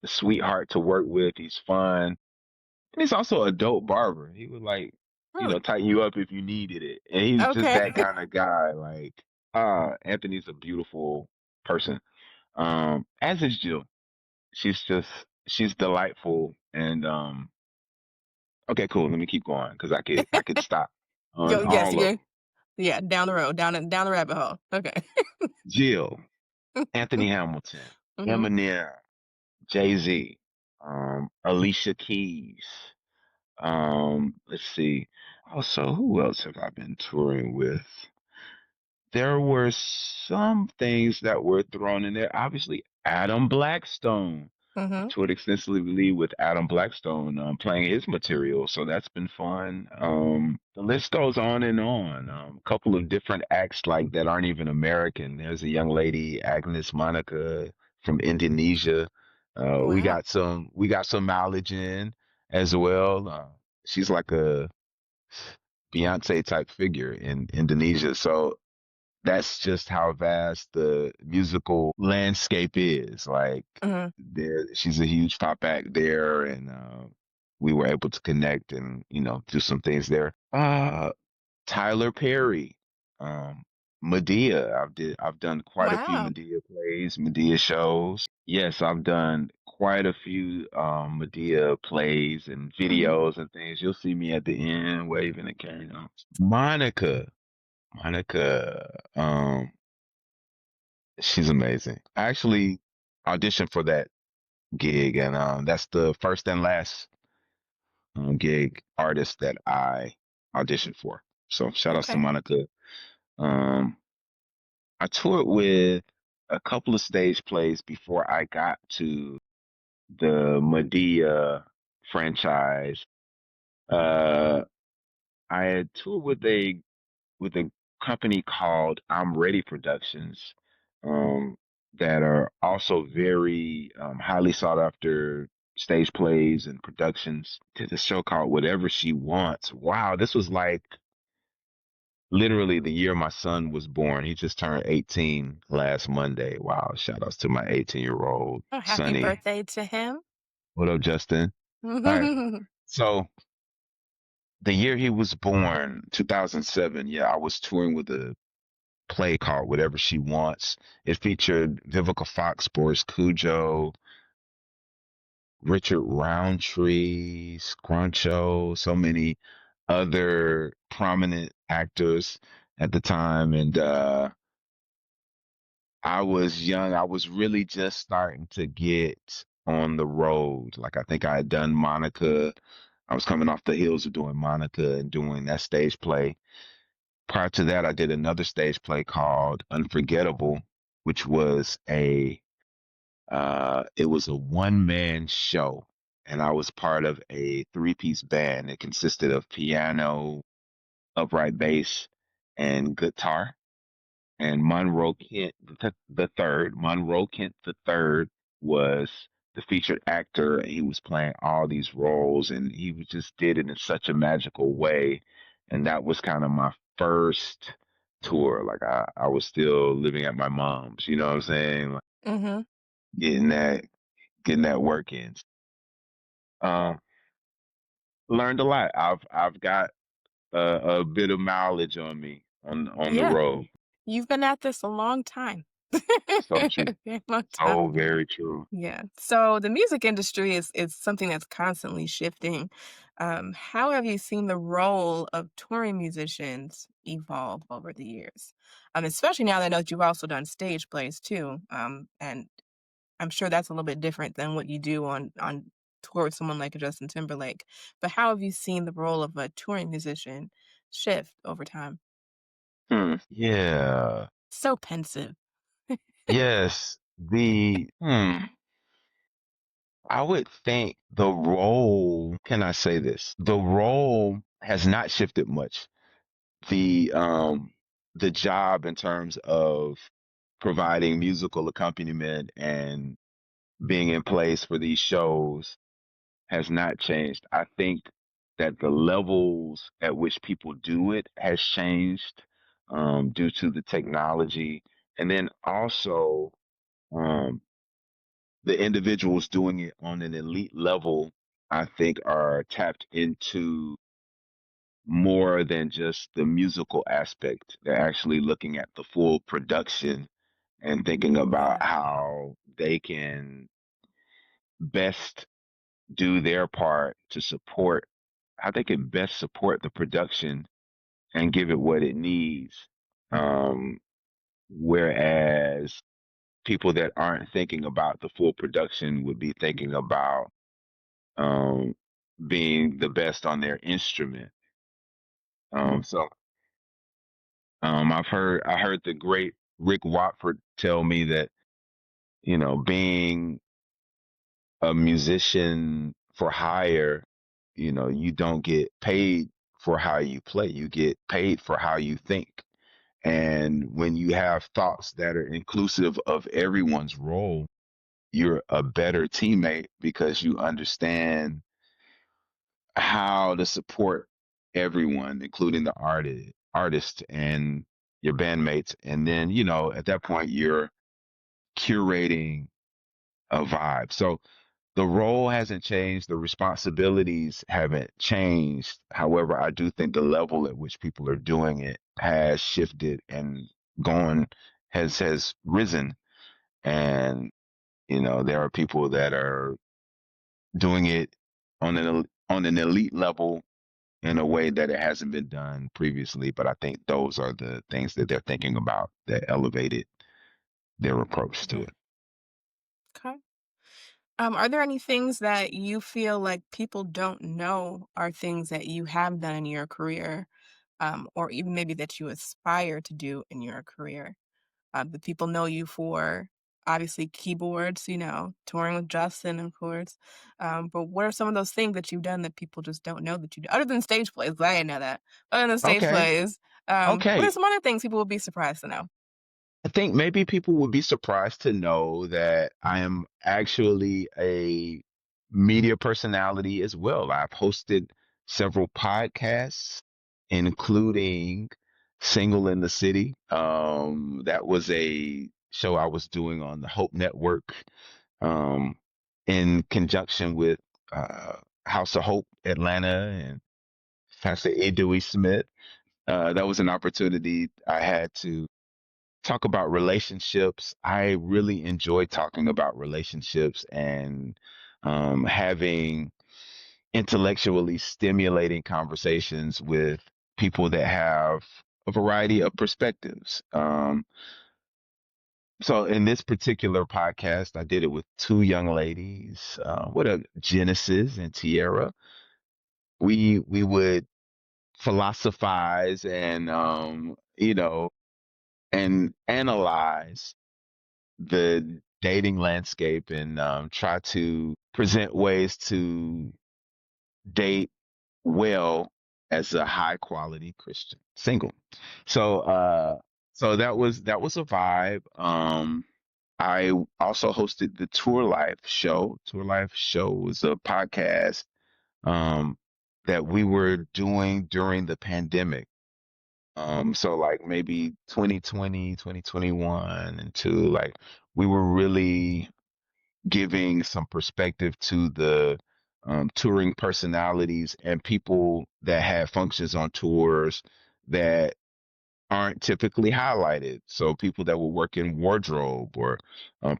Speaker 4: sweetheart to work with. He's fun. And he's also a dope barber. He would like,
Speaker 3: Really?
Speaker 4: tighten you up if you needed it. And he's just
Speaker 3: Okay.
Speaker 4: that kind of guy. Like, Anthony's a beautiful person. As is Jill. She's delightful and okay, cool. Let me keep going because I could stop on
Speaker 3: Yo, yes,
Speaker 4: all of
Speaker 3: yeah,
Speaker 4: them.
Speaker 3: yeah, down the road, down the rabbit hole. Okay.
Speaker 4: Jill, Anthony Hamilton,
Speaker 3: Mhm.
Speaker 4: Eminem, Jay-Z, Alicia Keys. Let's see. Also, who else have I been touring with? There were some things that were thrown in there. Obviously, Adam Blackstone. I
Speaker 3: Mhm.
Speaker 4: toured extensively with Adam Blackstone, playing his material, so that's been fun. The list goes on and on. A couple of different acts like that aren't even American. There's a young lady, Agnes Monica from Indonesia.
Speaker 3: Wow.
Speaker 4: We got some mileage in as well. She's like a Beyonce type figure in Indonesia, so that's just how vast the musical landscape is. Like
Speaker 3: Mhm.
Speaker 4: she's a huge pop act there, and we were able to connect and do some things there. Tyler Perry, um, Medea. I've done quite a few
Speaker 3: Wow.
Speaker 4: Medea plays, Medea shows. Yes, I've done quite a few Medea plays and
Speaker 3: Mhm.
Speaker 4: videos and things. You'll see me at the end waving and carrying on. Monica, she's amazing. I actually auditioned for that gig, and that's the first and last gig artist that I auditioned for. So shout outs to
Speaker 3: Okay.
Speaker 4: Monica. Um, I toured with a couple of stage plays before I got to the Medea franchise. Uh, I had toured with a company called I'm Ready Productions. Um, that are also very highly sought after stage plays and productions. Did a show called Whatever She Wants. Wow, this was like literally the year my son was born. He just turned 18 last Monday. Wow, shout outs to my 18-year-old
Speaker 3: Oh, happy
Speaker 4: sonny.
Speaker 3: birthday to him.
Speaker 4: What up, Justin? All right. So the year he was born, 2007, yeah, I was touring with a play called Whatever She Wants. It featured Vivica Fox, Boris Cujo, Richard Roundtree, Scruncho, so many other prominent actors at the time. And I was young. I was really just starting to get on the road. Like I think I had done Monica. I was coming off the heels of doing Monica and doing that stage play. Prior to that, I did another stage play called Unforgettable, which was a one man show, and I was part of a three-piece band. It consisted of piano, upright bass, and guitar. And Monroe Kent the third was the featured actor, and he was playing all these roles, and just did it in such a magical way. And that was kind of my first tour. Like I was still living at my mom's, you know what I'm saying? Like
Speaker 3: Mm-hmm.
Speaker 4: getting that getting that work in. Um, Learned a lot. I've got a bit of mileage on me on the
Speaker 3: Yeah,
Speaker 4: road.
Speaker 3: you've been at this a long time.
Speaker 4: So true.
Speaker 3: Very long time.
Speaker 4: So very true.
Speaker 3: Yeah. So the music industry is something that's constantly shifting. How have you seen the role of touring musicians evolve over the years? Especially now that I know that you've also done stage plays too. And I'm sure that's a little bit different than what you do on tour with someone like a Justin Timberlake. But how have you seen the role of a touring musician shift over time?
Speaker 4: Yeah.
Speaker 3: So pensive.
Speaker 4: Yes. I would think the role, can I say this? The role has not shifted much. The job in terms of providing musical accompaniment and being in place for these shows has not changed. I think that the levels at which people do it has changed due to the technology. And then also, um, the individuals doing it on an elite level, I think, are tapped into more than just the musical aspect. They're actually looking at the full production and thinking about
Speaker 3: Yeah.
Speaker 4: how they can best do their part to support, how they can best support the production and give it what it needs. Um, Whereas people that aren't thinking about the full production would be thinking about um, being the best on their instrument. So I heard the great Rick Watford tell me that, being a musician for hire, you don't get paid for how you play. You get paid for how you think. And when you have thoughts that are inclusive of everyone's role, you're a better teammate because you understand how to support everyone, including the artist and your bandmates. And then, at that point you're curating a vibe. So the role hasn't changed, the responsibilities haven't changed. However, I do think the level at which people are doing it has shifted and gone has risen. And, there are people that are doing it on an elite level in a way that it hasn't been done previously. But I think those are the things that they're thinking about that elevated their approach to
Speaker 3: Mhm.
Speaker 4: it.
Speaker 3: Okay. Are there any things that you feel like people don't know are things that you have done in your career, or even maybe that you aspire to do in your career? The people know you for obviously keyboards, touring with Justin, of course. But what are some of those things that you've done that people just don't know that you do? Other than stage plays, I didn't know that. Other than stage
Speaker 4: Okay.
Speaker 3: plays, what are
Speaker 4: Okay.
Speaker 3: some other things people would be surprised to know?
Speaker 4: I think maybe people would be surprised to know that I am actually a media personality as well. I've hosted several podcasts, including Single in the City. That was a show I was doing on the Hope Network, um, in conjunction with uh, House of Hope Atlanta and Pastor A. Dewey Smith. That was an opportunity I had to talk about relationships. I really enjoy talking about relationships and having intellectually stimulating conversations with people that have a variety of perspectives. So in this particular podcast, I did it with two young ladies. What a Genesis and Tierra. We would philosophize and and analyze the dating landscape and try to present ways to date well as a high quality Christian single. So that was a vibe. I also hosted the Tour Life show. Tour Life show was a podcast um that we were doing during the pandemic. So like maybe 2020, 2021, and two, like we were really giving some perspective to the touring personalities and people that had functions on tours that aren't typically highlighted. So people that were working wardrobe or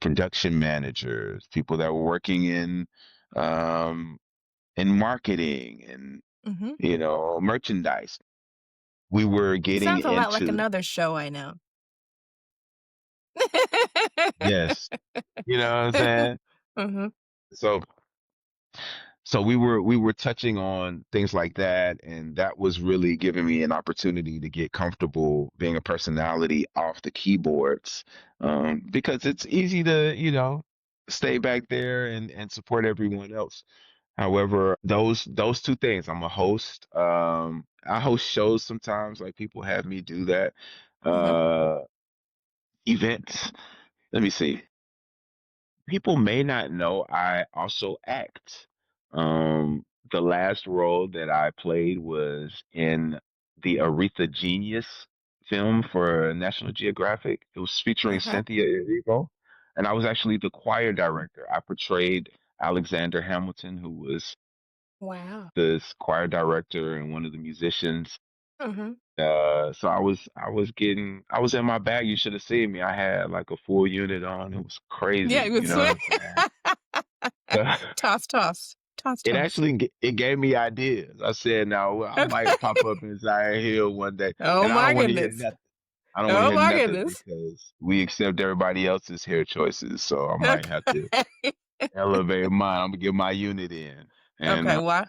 Speaker 4: production managers, people that were working um, in marketing and
Speaker 3: Hmm.
Speaker 4: merchandise. We were
Speaker 3: It
Speaker 4: getting
Speaker 3: sounds a lot like
Speaker 4: into
Speaker 3: another show I know.
Speaker 4: yes, you know what I'm saying.
Speaker 3: Hmm.
Speaker 4: So we were touching on things like that, and that was really giving me an opportunity to get comfortable being a personality off the keyboards, because it's easy to stay back there and support everyone else. However, those two things, I'm a host. I host shows sometimes, like people have me do that.
Speaker 3: Hmm.
Speaker 4: Uh, Events. Let me see. People may not know I also act. The last role that I played was in the Aretha Genius film for National Geographic. It was featuring
Speaker 3: Uh-huh.
Speaker 4: Cynthia Erivo, and I was actually the choir director. I portrayed Alexander Hamilton, who was
Speaker 3: Wow.
Speaker 4: the choir director and one of the musicians.
Speaker 3: Hmm.
Speaker 4: So I was in my bag. You should have seen me. I had like a full unit on. It was
Speaker 3: Yeah,
Speaker 4: crazy.
Speaker 3: you would
Speaker 4: You know what
Speaker 3: swear.
Speaker 4: I'm saying? So
Speaker 3: Toss, toss, toss,
Speaker 4: it
Speaker 3: toss.
Speaker 4: actually it gave me ideas. I said, now well, I might pop up in Zion Hill one day,
Speaker 3: Oh
Speaker 4: and I
Speaker 3: my
Speaker 4: don't want to hear
Speaker 3: goodness.
Speaker 4: nothing. I don't want to
Speaker 3: Oh
Speaker 4: hear
Speaker 3: my
Speaker 4: nothing
Speaker 3: goodness.
Speaker 4: because we accept everybody else's hair choices. So I might have to
Speaker 3: Okay.
Speaker 4: elevate mine. I'm gonna get my unit in, and
Speaker 3: Okay. Well,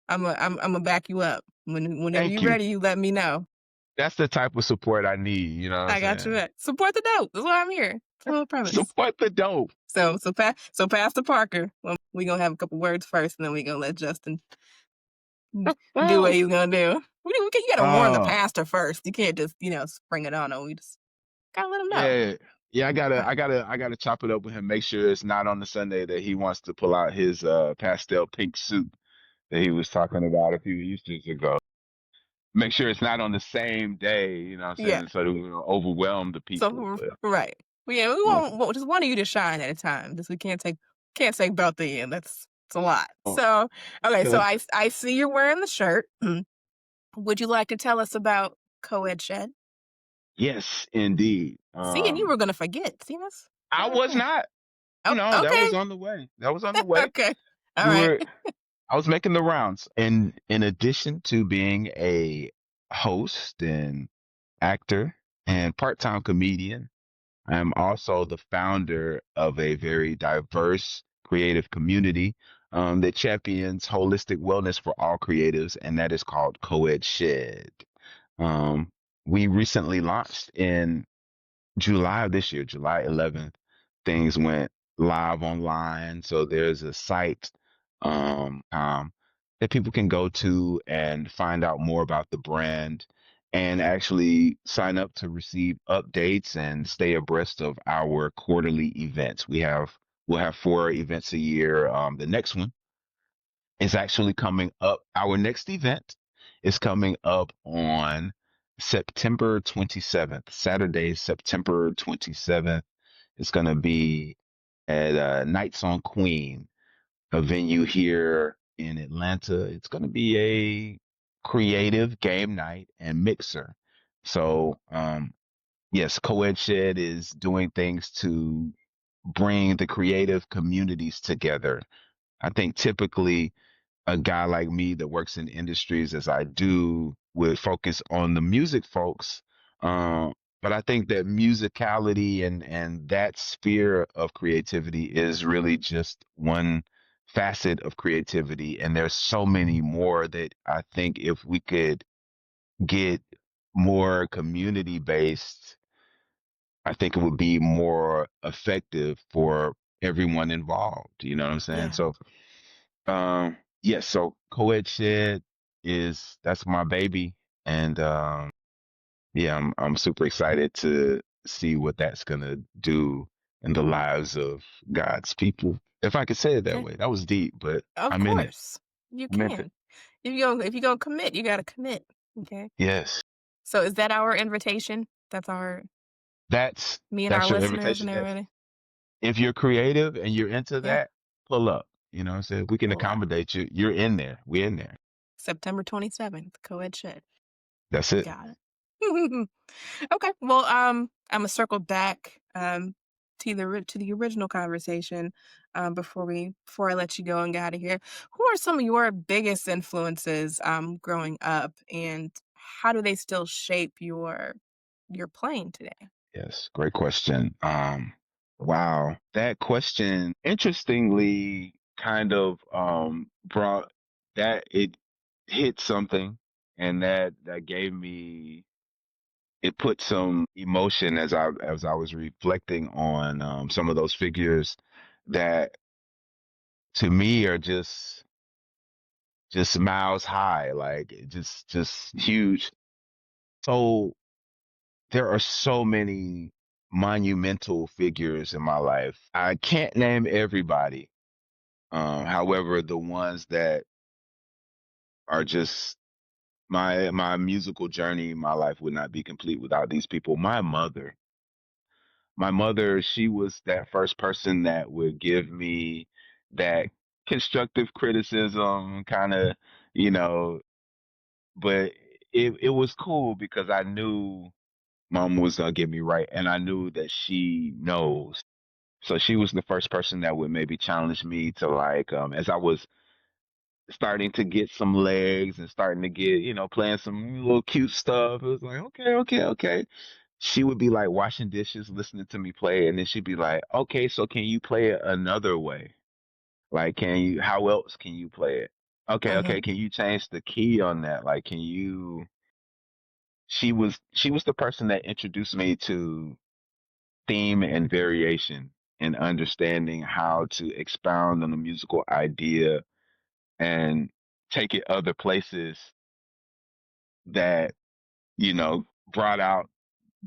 Speaker 3: I'm gonna back you up. Whenever
Speaker 4: thank
Speaker 3: you're
Speaker 4: you.
Speaker 3: ready, you let me know.
Speaker 4: That's the type of support I need. You know what I'm
Speaker 3: I got you
Speaker 4: saying?
Speaker 3: back. Support the dope. That's why I'm here. That's the whole premise.
Speaker 4: Support the dope.
Speaker 3: So Pastor Parker. Well, we gonna have a couple words first, and then we gonna let Justin do what he's gonna do. You gotta warn the
Speaker 4: Oh,
Speaker 3: pastor first. You can't just spring it on him. We just gotta let him know.
Speaker 4: yeah. Yeah, I gotta,
Speaker 3: Okay.
Speaker 4: I gotta, I gotta chop it up with him. Make sure it's not on the Sunday that he wants to pull out his pastel pink suit that he was talking about a few Easters ago. Make sure it's not on the same day, you know what I'm
Speaker 3: Yeah.
Speaker 4: saying, so that we don't overwhelm the people.
Speaker 3: So
Speaker 4: But
Speaker 3: right. Well, yeah, we
Speaker 4: uh,
Speaker 3: won't just one of you to shine at a time. Just we can't take both of you. It's a lot.
Speaker 4: uh,
Speaker 3: So okay, so
Speaker 4: okay.
Speaker 3: I see you're wearing the shirt. Would you like to tell us about Co-ed Shed?
Speaker 4: Yes, indeed.
Speaker 3: See, and you were gonna forget. See this?
Speaker 4: I was
Speaker 3: Okay.
Speaker 4: not.
Speaker 3: Oh,
Speaker 4: That was
Speaker 3: okay.
Speaker 4: on the way. That was on the way.
Speaker 3: Okay. All
Speaker 4: We
Speaker 3: right.
Speaker 4: were. I was making the rounds, and in addition to being a host and actor and part-time comedian, I'm also the founder of a very diverse creative community that champions holistic wellness for all creatives, and that is called Coed Shed. Um, we recently launched in July of this year, July 11th. Things went live online, so there's a site that people can go to and find out more about the brand and actually sign up to receive updates and stay abreast of our quarterly events. We'll have 4 events a year. The next one is actually coming up. Our next event is coming up on September 27th, Saturday, September 27th. It's going to be at Nights on Queen, a venue here in Atlanta. It's going to be a creative game night and mixer. So, yes, Coed Shed is doing things to bring the creative communities together. I think typically a guy like me that works in industries as I do would focus on the music folks. Um, but I think that musicality and that sphere of creativity is really just one facet of creativity. And there's so many more that I think if we could get more community based, I think it would be more effective for everyone involved. You know what I'm saying?
Speaker 3: Yeah.
Speaker 4: So yes, so co-ed shed is that's my baby, and yeah, I'm super excited to see what that's gonna do in the lives of God's people. If I could say it that
Speaker 3: Okay.
Speaker 4: way, that was deep, but
Speaker 3: Of
Speaker 4: I'm in it.
Speaker 3: course. You
Speaker 4: I'm in it.
Speaker 3: can. If you gonna commit, you gotta commit. Okay.
Speaker 4: Yes,
Speaker 3: So is that our invitation? That's our
Speaker 4: that's
Speaker 3: me and our
Speaker 4: that's your
Speaker 3: listeners and
Speaker 4: invitation.
Speaker 3: everybody.
Speaker 4: If you're creative and you're into
Speaker 3: Yeah.
Speaker 4: that, pull up. You know what I'm saying? We can
Speaker 3: Pull up.
Speaker 4: accommodate you. You're in there. We're in there.
Speaker 3: September 27th, co-ed shed.
Speaker 4: That's it.
Speaker 3: Got it. Okay. Well, I'm gonna circle back to the original conversation before I let you go and get out of here. Who are some of your biggest influences growing up, and how do they still shape your playing today?
Speaker 4: Yes, great question. Wow, that question interestingly kind of brought that it hit something, and that gave me it put some emotion as I was reflecting on some of those figures that to me are just miles high, like just huge. So there are so many monumental figures in my life. I can't name everybody. However, the ones that are just my musical journey, my life would not be complete without these people. My mother, she was that first person that would give me that constructive criticism, kind of, you know, but it was cool because I knew mom was gonna get me right, and I knew that she knows. So she was the first person that would maybe challenge me to like, as I was starting to get some legs and starting to get, playing some little cute stuff. It was like, okay, okay, okay. She would be like washing dishes, listening to me play, and then she'd be like, okay, so can you play it another way? Like, how else can you play it? Okay,
Speaker 3: Mm-hmm.
Speaker 4: okay, can you change the key on that? Like, she was the person that introduced me to theme and variation and understanding how to expound on a musical idea and take it other places that, brought out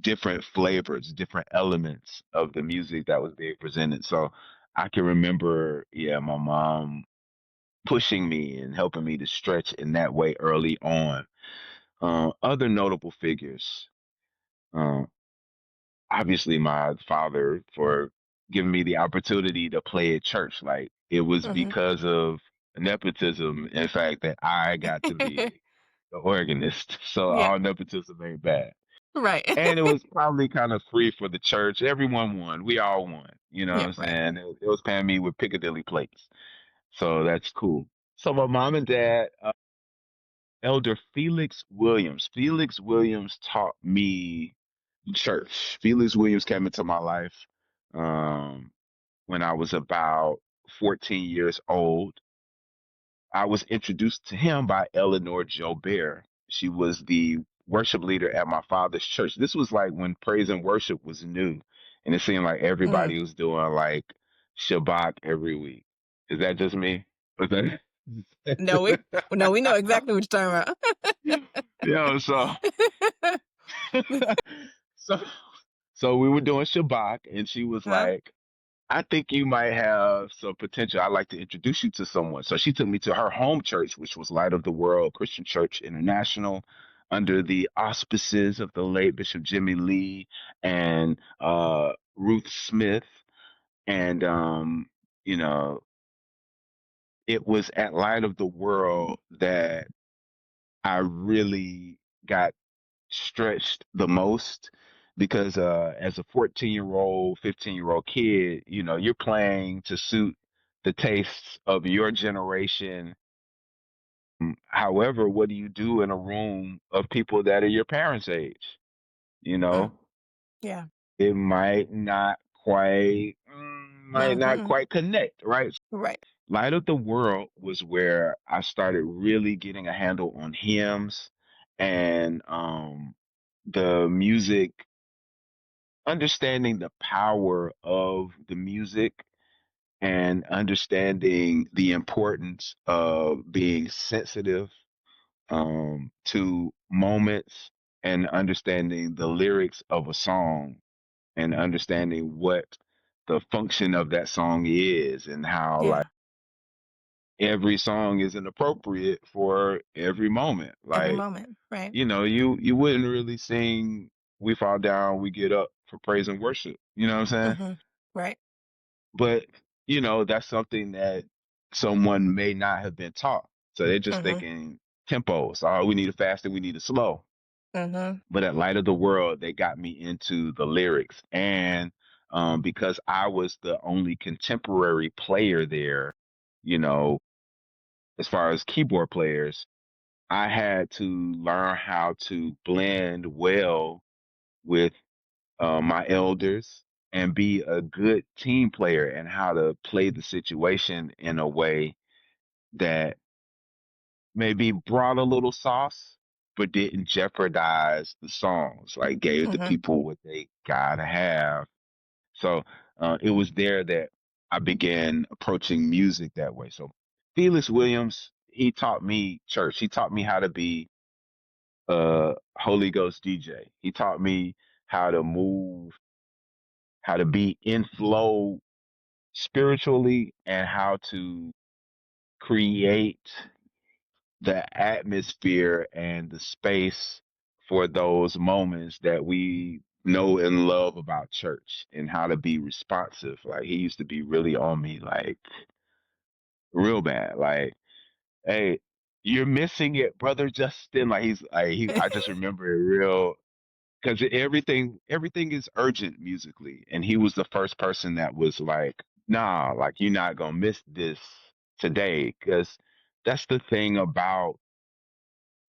Speaker 4: different flavors, different elements of the music that was being presented. So I can remember, yeah, my mom pushing me and helping me to stretch in that way early on. Other notable figures. Um, Obviously my father for giving me the opportunity to play at church. Like it was
Speaker 3: Mm-hmm.
Speaker 4: because of nepotism, in fact, that I got to be the organist. So
Speaker 3: Yeah.
Speaker 4: all nepotism ain't bad.
Speaker 3: Right.
Speaker 4: And it was probably kind of free for the church. Everyone won. We all won. You know what
Speaker 3: Yeah.
Speaker 4: I'm
Speaker 3: Right.
Speaker 4: saying? It was paying me with Piccadilly plates. So that's cool. So my mom and dad, Elder Felix Williams. Felix Williams taught me church. Felix Williams came into my life um, when I was about 14 years old. I was introduced to him by Eleanor Jobert. She was the worship leader at my father's church. This was like when praise and worship was new, and it seemed like
Speaker 3: Mm.
Speaker 4: everybody was doing like Shabbat every week. Is that just me? Was that?
Speaker 3: No, we know exactly what you're talking about.
Speaker 4: So so so we were doing Shabbat, and she was
Speaker 3: Huh?
Speaker 4: like, I think you might have some potential. I'd like to introduce you to someone. So she took me to her home church, which was Light of the World Christian Church International, under the auspices of the late Bishop Jimmy Lee and Ruth Smith. And you know, it was at Light of the World that I really got stretched the most because as a 14-year-old, 15-year-old kid, you're playing to suit the tastes of your generation. However, what do you do in a room of people that are your parents' age? You
Speaker 3: Mm.
Speaker 4: know,
Speaker 3: Yeah.
Speaker 4: it might not
Speaker 3: Mm-hmm.
Speaker 4: quite connect, right?
Speaker 3: Right.
Speaker 4: Light of the World was where I started really getting a handle on hymns and the music, understanding the power of the music and understanding the importance of being sensitive to moments and understanding the lyrics of a song and understanding what the function of that song is and how like
Speaker 3: Yeah.
Speaker 4: every song isn't appropriate for every moment.
Speaker 3: Every
Speaker 4: Like,
Speaker 3: moment. Right.
Speaker 4: you wouldn't really sing "We Fall Down, We Get Up" for praise and worship. You know what I'm saying?
Speaker 3: Mm-hmm. Right.
Speaker 4: But that's something that someone may not have been taught. So they're just
Speaker 3: Mm-hmm.
Speaker 4: thinking tempos. Oh, we need it fast and we need it slow.
Speaker 3: Mm-hmm.
Speaker 4: But at Light of the World, they got me into the lyrics. And because I was the only contemporary player there, you know, as far as keyboard players, I had to learn how to blend well with my elders and be a good team player and how to play the situation in a way that maybe brought a little sauce, but didn't jeopardize the songs, like gave the
Speaker 3: Mm-hmm.
Speaker 4: people what they gotta have. So it was there that I began approaching music that way. So Felix Williams, he taught me church. He taught me how to be Holy Ghost DJ. He taught me how to move, how to be in flow spiritually, and how to create the atmosphere and the space for those moments that we know and love about church and how to be responsive. Like he used to be really on me, like real bad. Like, hey, you're missing it, brother Justin. Like I just remember it real because everything is urgent musically, and he was the first person that was like, nah, like you're not gonna miss this today, because that's the thing about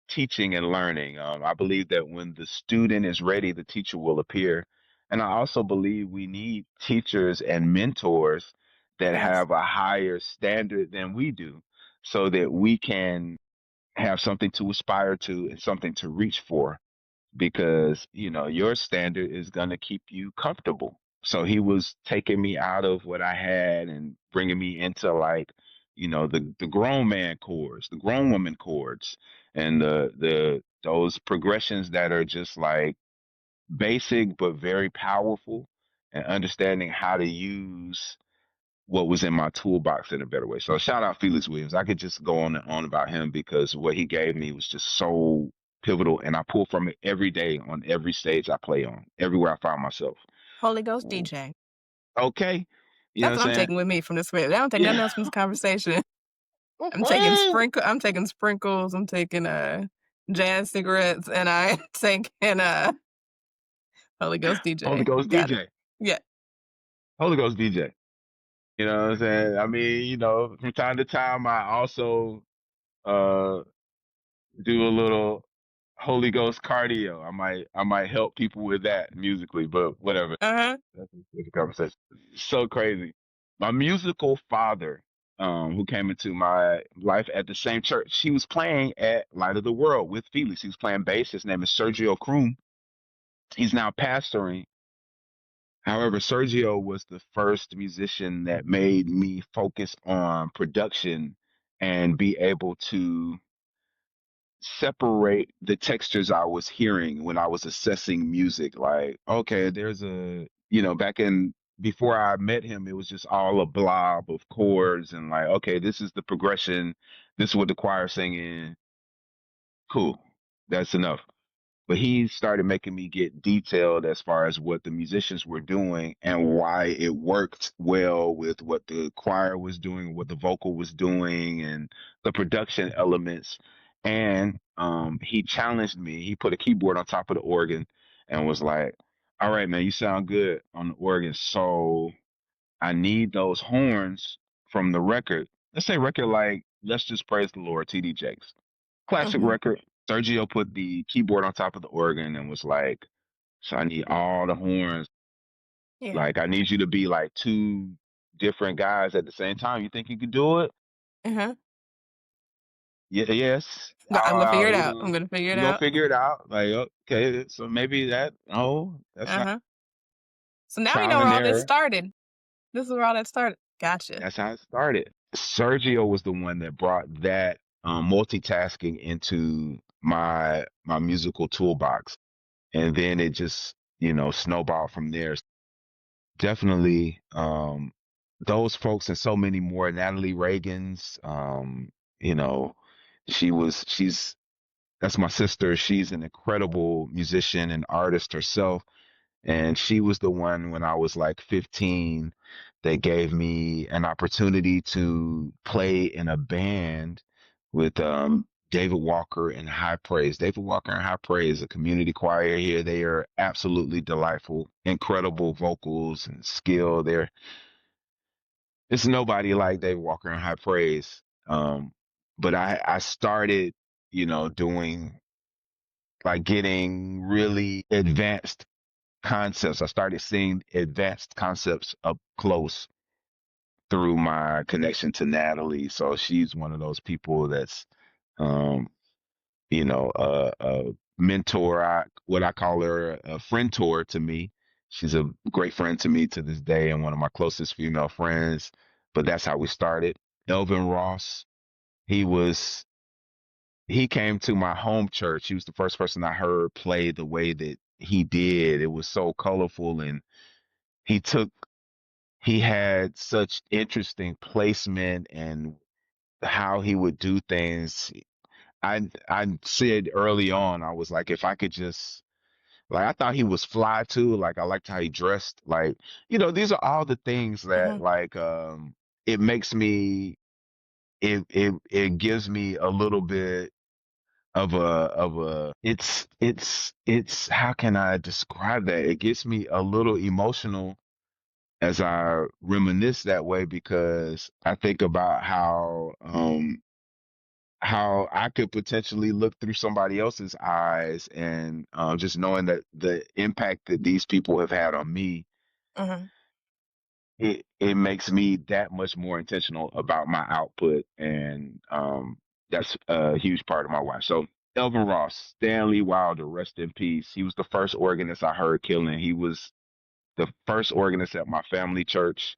Speaker 4: teaching and learning. I believe that when the student is ready, the teacher will appear. And I also believe we need teachers and mentors that
Speaker 3: Yes.
Speaker 4: have a higher standard than we do so that we can have something to aspire to and something to reach for, because your standard is going to keep you comfortable. So he was taking me out of what I had and bringing me into like the grown man chords, the grown woman chords, and the those progressions that are just like basic but very powerful, and understanding how to use what was in my toolbox in a better way. So shout out Felix Williams. I could just go on and on about him because what he gave me was just so pivotal, and I pull from it every day on every stage I play on, everywhere I find myself.
Speaker 3: Holy Ghost DJ.
Speaker 4: Okay. You know
Speaker 3: That's
Speaker 4: what
Speaker 3: what
Speaker 4: I'm
Speaker 3: I'm
Speaker 4: saying?
Speaker 3: taking with me from this. I don't take nothing
Speaker 4: Yeah.
Speaker 3: else from this conversation. I'm taking sprinkles. I'm taking jazz cigarettes, and I taking Holy Ghost
Speaker 4: Holy
Speaker 3: DJ.
Speaker 4: Ghost
Speaker 3: Got it.
Speaker 4: DJ.
Speaker 3: Yeah.
Speaker 4: Holy Ghost DJ. You know what I'm saying? I mean, from time to time I also uh do a little Holy Ghost cardio. I might help people with that musically, but whatever.
Speaker 3: Uh-huh.
Speaker 4: That's a different conversation. So crazy. My musical father, who came into my life at the same church, he was playing at Light of the World with Felix. He was playing bass. His name is Sergio Krum. He's now pastoring. However, Sergio was the first musician that made me focus on production and be able to separate the textures I was hearing when I was assessing music. Like, okay, there's a, back in before I met him, it was just all a blob of chords and like, okay, this is the progression. This is what the choir singing. Cool. That's enough. But he started making me get detailed as far as what the musicians were doing and why it worked well with what the choir was doing, what the vocal was doing, and the production elements. And he challenged me. He put a keyboard on top of the organ and was like, "All right, man, you sound good on the organ. So I need those horns from the record. Let's say record like Let's Just Praise the Lord, TD Jakes. Classic
Speaker 3: Mm-hmm.
Speaker 4: record. Sergio put the keyboard on top of the organ and was like, so I need all the horns.
Speaker 3: Yeah.
Speaker 4: Like, I need you to be like two different guys at the same time. You think you could do it?
Speaker 3: Uh-huh.
Speaker 4: Yeah, yes.
Speaker 3: I'm gonna figure it
Speaker 4: We're
Speaker 3: out. I'm
Speaker 4: gonna
Speaker 3: gonna figure it
Speaker 4: we're gonna
Speaker 3: out.
Speaker 4: figure it out. Like, okay, so maybe that. Oh, that's not
Speaker 3: Uh-huh. So now we know
Speaker 4: trial
Speaker 3: where
Speaker 4: and
Speaker 3: all this
Speaker 4: error.
Speaker 3: started. This is where all that started. Gotcha.
Speaker 4: That's how it started. Sergio was the one that brought that multitasking into my musical toolbox, and then it just snowballed from there. Definitely, those folks and so many more. Natalie Reagan's, you know, she's that's my sister. She's an incredible musician and artist herself. And she was the one when I was like 15 that gave me an opportunity to play in a band with David Walker and High Praise. David Walker and High Praise, a community choir here. They are absolutely delightful, incredible vocals and skill. It's nobody like David Walker and High Praise. But I started, doing like getting really advanced concepts. I started seeing advanced concepts up close through my connection to Natalie. So she's one of those people that's, um, a mentor. What I call her a friend tour to me. She's a great friend to me to this day and one of my closest female friends. But that's how we started. Elvin Ross, he was he came to my home church. He was the first person I heard play the way that he did. It was so colorful and he took he had such interesting placement and how he would do things. I said early on, I was like, if I could just like I thought he was fly too. Like I liked how he dressed. Like, these are all the things that
Speaker 3: Uh-huh.
Speaker 4: like it makes me it gives me a little bit of a it's how can I describe that? It gets me a little emotional as I reminisce that way because I think about how I could potentially look through somebody else's eyes and just knowing that the impact that these people have had on me,
Speaker 3: Uh-huh.
Speaker 4: it makes me that much more intentional about my output, and that's a huge part of my life. So Elvin Ross, Stanley Wilder, rest in peace. He was the first organist I heard killing. He was the first organist at my family church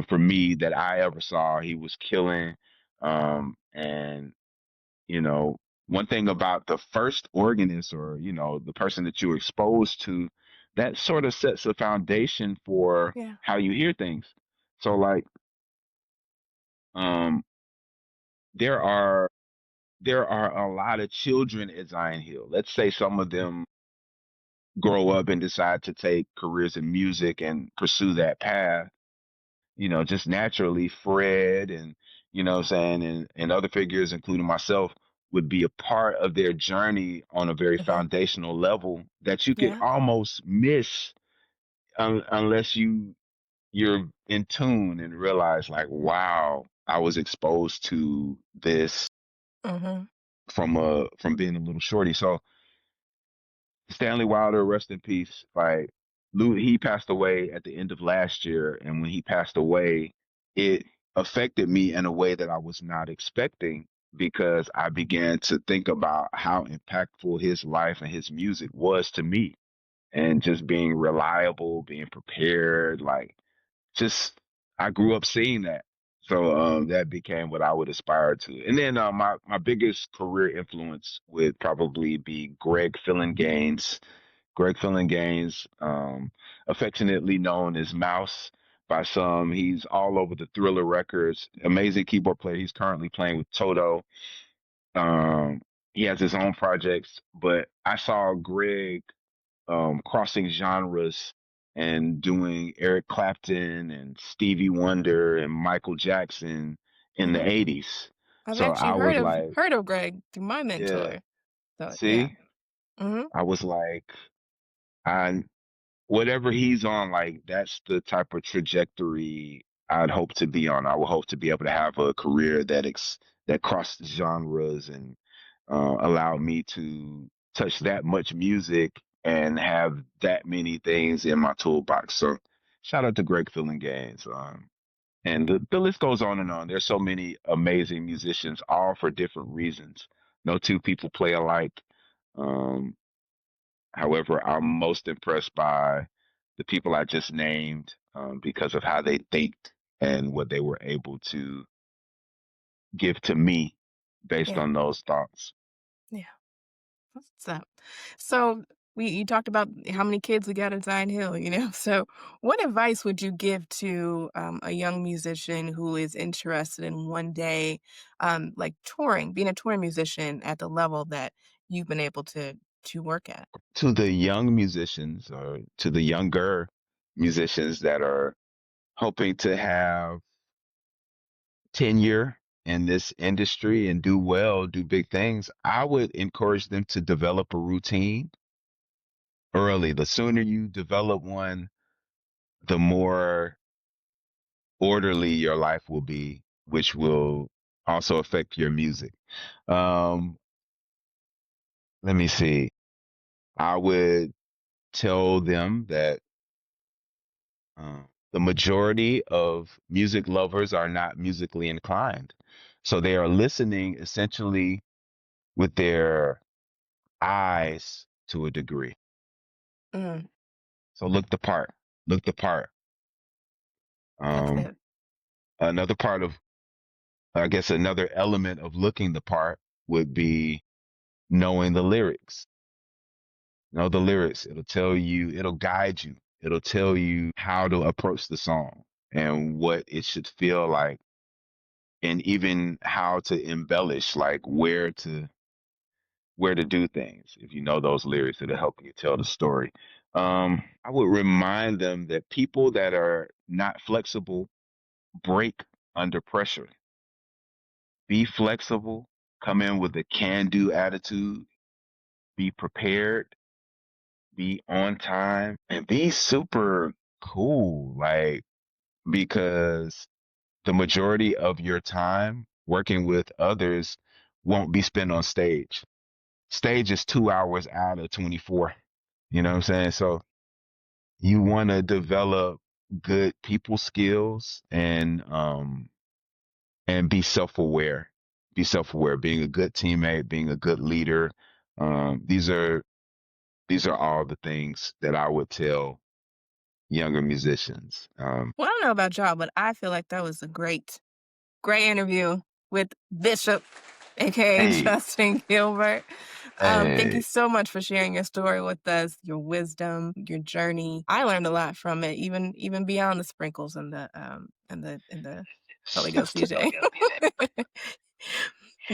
Speaker 4: for me that I ever saw. He was killing. And, you know, one thing about the first organist or, the person that you're exposed to, that sort of sets a foundation for
Speaker 3: Yeah.
Speaker 4: how you hear things. So, like, um, there are there are a lot of children at Zion Hill. Let's say some of them grow up and decide to take careers in music and pursue that path, just naturally Fred and what I'm saying and other figures, including myself, would be a part of their journey on a very
Speaker 3: Uh-huh.
Speaker 4: foundational level that you could
Speaker 3: Yeah.
Speaker 4: almost miss unless you're in tune and realize like, wow, I was exposed to this
Speaker 3: Uh-huh.
Speaker 4: from being a little shorty. So Stanley Wilder, rest in peace. Like Lou, he passed away at the end of last year, and when he passed away, it affected me in a way that I was not expecting because I began to think about how impactful his life and his music was to me, and just being reliable, being prepared. Like, just I grew up seeing that. So that became what I would aspire to. And then my biggest career influence would probably be Greg Philin Gaines, affectionately known as Mouse by some. He's all over the Thriller Records. Amazing keyboard player. He's currently playing with Toto. Um, he has his own projects, but I saw Greg crossing genres and doing Eric Clapton and Stevie Wonder and Michael Jackson in the
Speaker 3: Hmm.
Speaker 4: 80s.
Speaker 3: I've
Speaker 4: So
Speaker 3: actually
Speaker 4: I was like,
Speaker 3: heard of Greg through my
Speaker 4: yeah,
Speaker 3: mentor. So yeah.
Speaker 4: see,
Speaker 3: Hmm.
Speaker 4: I was like, I whatever he's on, like that's the type of trajectory I'd hope to be on. I would hope to be able to have a career that crossed genres and allowed me to touch that much music and have that many things in my toolbox. So shout out to Greg Filling Gaines. And the list goes on and on. There's so many amazing musicians, all for different reasons. No two people play alike. Um, However, I'm most impressed by the people I just named because of how they think and what they were able to give to me based
Speaker 3: Yeah.
Speaker 4: on those thoughts.
Speaker 3: Yeah. What's up? So you talked about how many kids we got in Zion Hill, you know. So what advice would you give to a young musician who is interested in one day, like touring, being a touring musician at the level that you've been able to work at?
Speaker 4: To the young musicians or to the younger musicians that are hoping to have tenure in this industry and do well, do big things, I would encourage them to develop a routine early. The sooner you develop one, the more orderly your life will be, which will also affect your music. Um, Let me see. I would tell them that the majority of music lovers are not musically inclined. So they are listening essentially with their eyes to a degree.
Speaker 3: Mm,
Speaker 4: So look the part. Look the part.
Speaker 3: that's
Speaker 4: Um,
Speaker 3: it.
Speaker 4: Another part of, I guess, another element of looking the part would be knowing the lyrics. Know the lyrics. It'll tell you, it'll guide you. It'll tell you how to approach the song and what it should feel like and even how to embellish, like where to do things. If you know those lyrics, it'll help you tell the story. I would remind them that people that are not flexible break under pressure. Be flexible, come in with a can-do attitude, be prepared, be on time, and be super cool. Like, because the majority of your time working with others won't be spent on stage. Stage is 2 hours out of 24. You know what I'm saying? So you want to develop good people skills and be self-aware. Be self-aware, being a good teammate, being a good leader. These are all the things that I would tell younger musicians.
Speaker 3: Well, I don't know about y'all, but I feel like that was a great interview with Bishop, aka
Speaker 4: Hey,
Speaker 3: Justin Gilbert. Thank you
Speaker 4: hey,
Speaker 3: so much for sharing your story with us, your wisdom, your journey. I learned a lot from it, even beyond the sprinkles and the Holy Ghost DJ.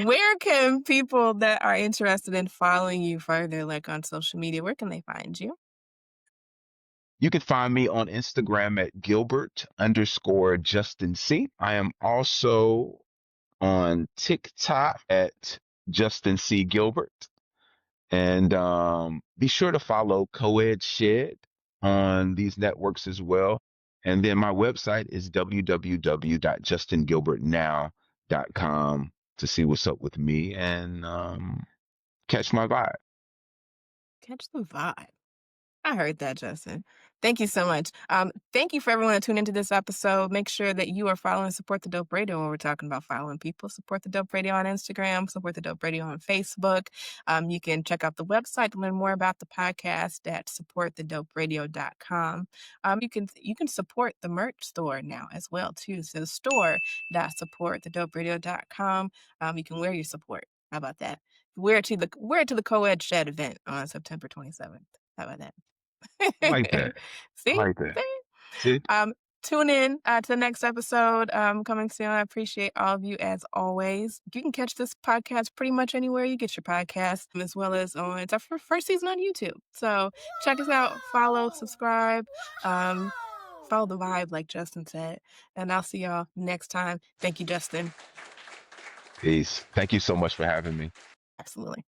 Speaker 3: Where can people that are interested in following you further, like on social media, where can they find you?
Speaker 4: you can find me on Instagram at Gilbert underscore Justin C. I am also on TikTok at Justin C. Gilbert. And be sure to follow Coed Shed on these networks as well. And then my website is www.justingilbertnow.com to see what's up with me and catch my vibe.
Speaker 3: Catch the vibe. I heard that, Justin. Thank you so much. Thank you for everyone that tuned into this episode. Make sure that you are following Support the Dope Radio when we're talking about following people. Support the Dope Radio on Instagram, Support the Dope Radio on Facebook. You can check out the website to learn more about the podcast at supportthedoperadio.com. You can support the merch store now as well too. So store.supportthedoperadio.com. You can wear your support. How about that? Wear it to the co-ed shed event on September 27th. How about that?
Speaker 4: I like that. I
Speaker 3: See?
Speaker 4: like that.
Speaker 3: See?
Speaker 4: See?
Speaker 3: Tune in to the next episode coming soon. I appreciate all of you as always. You can catch this podcast pretty much anywhere you get your podcast, as well as it's our first season on YouTube. So check us out, follow, subscribe, follow the vibe, like Justin said. And I'll see y'all next time. Thank you, Justin.
Speaker 4: Peace. Thank you so much for having me.
Speaker 3: Absolutely.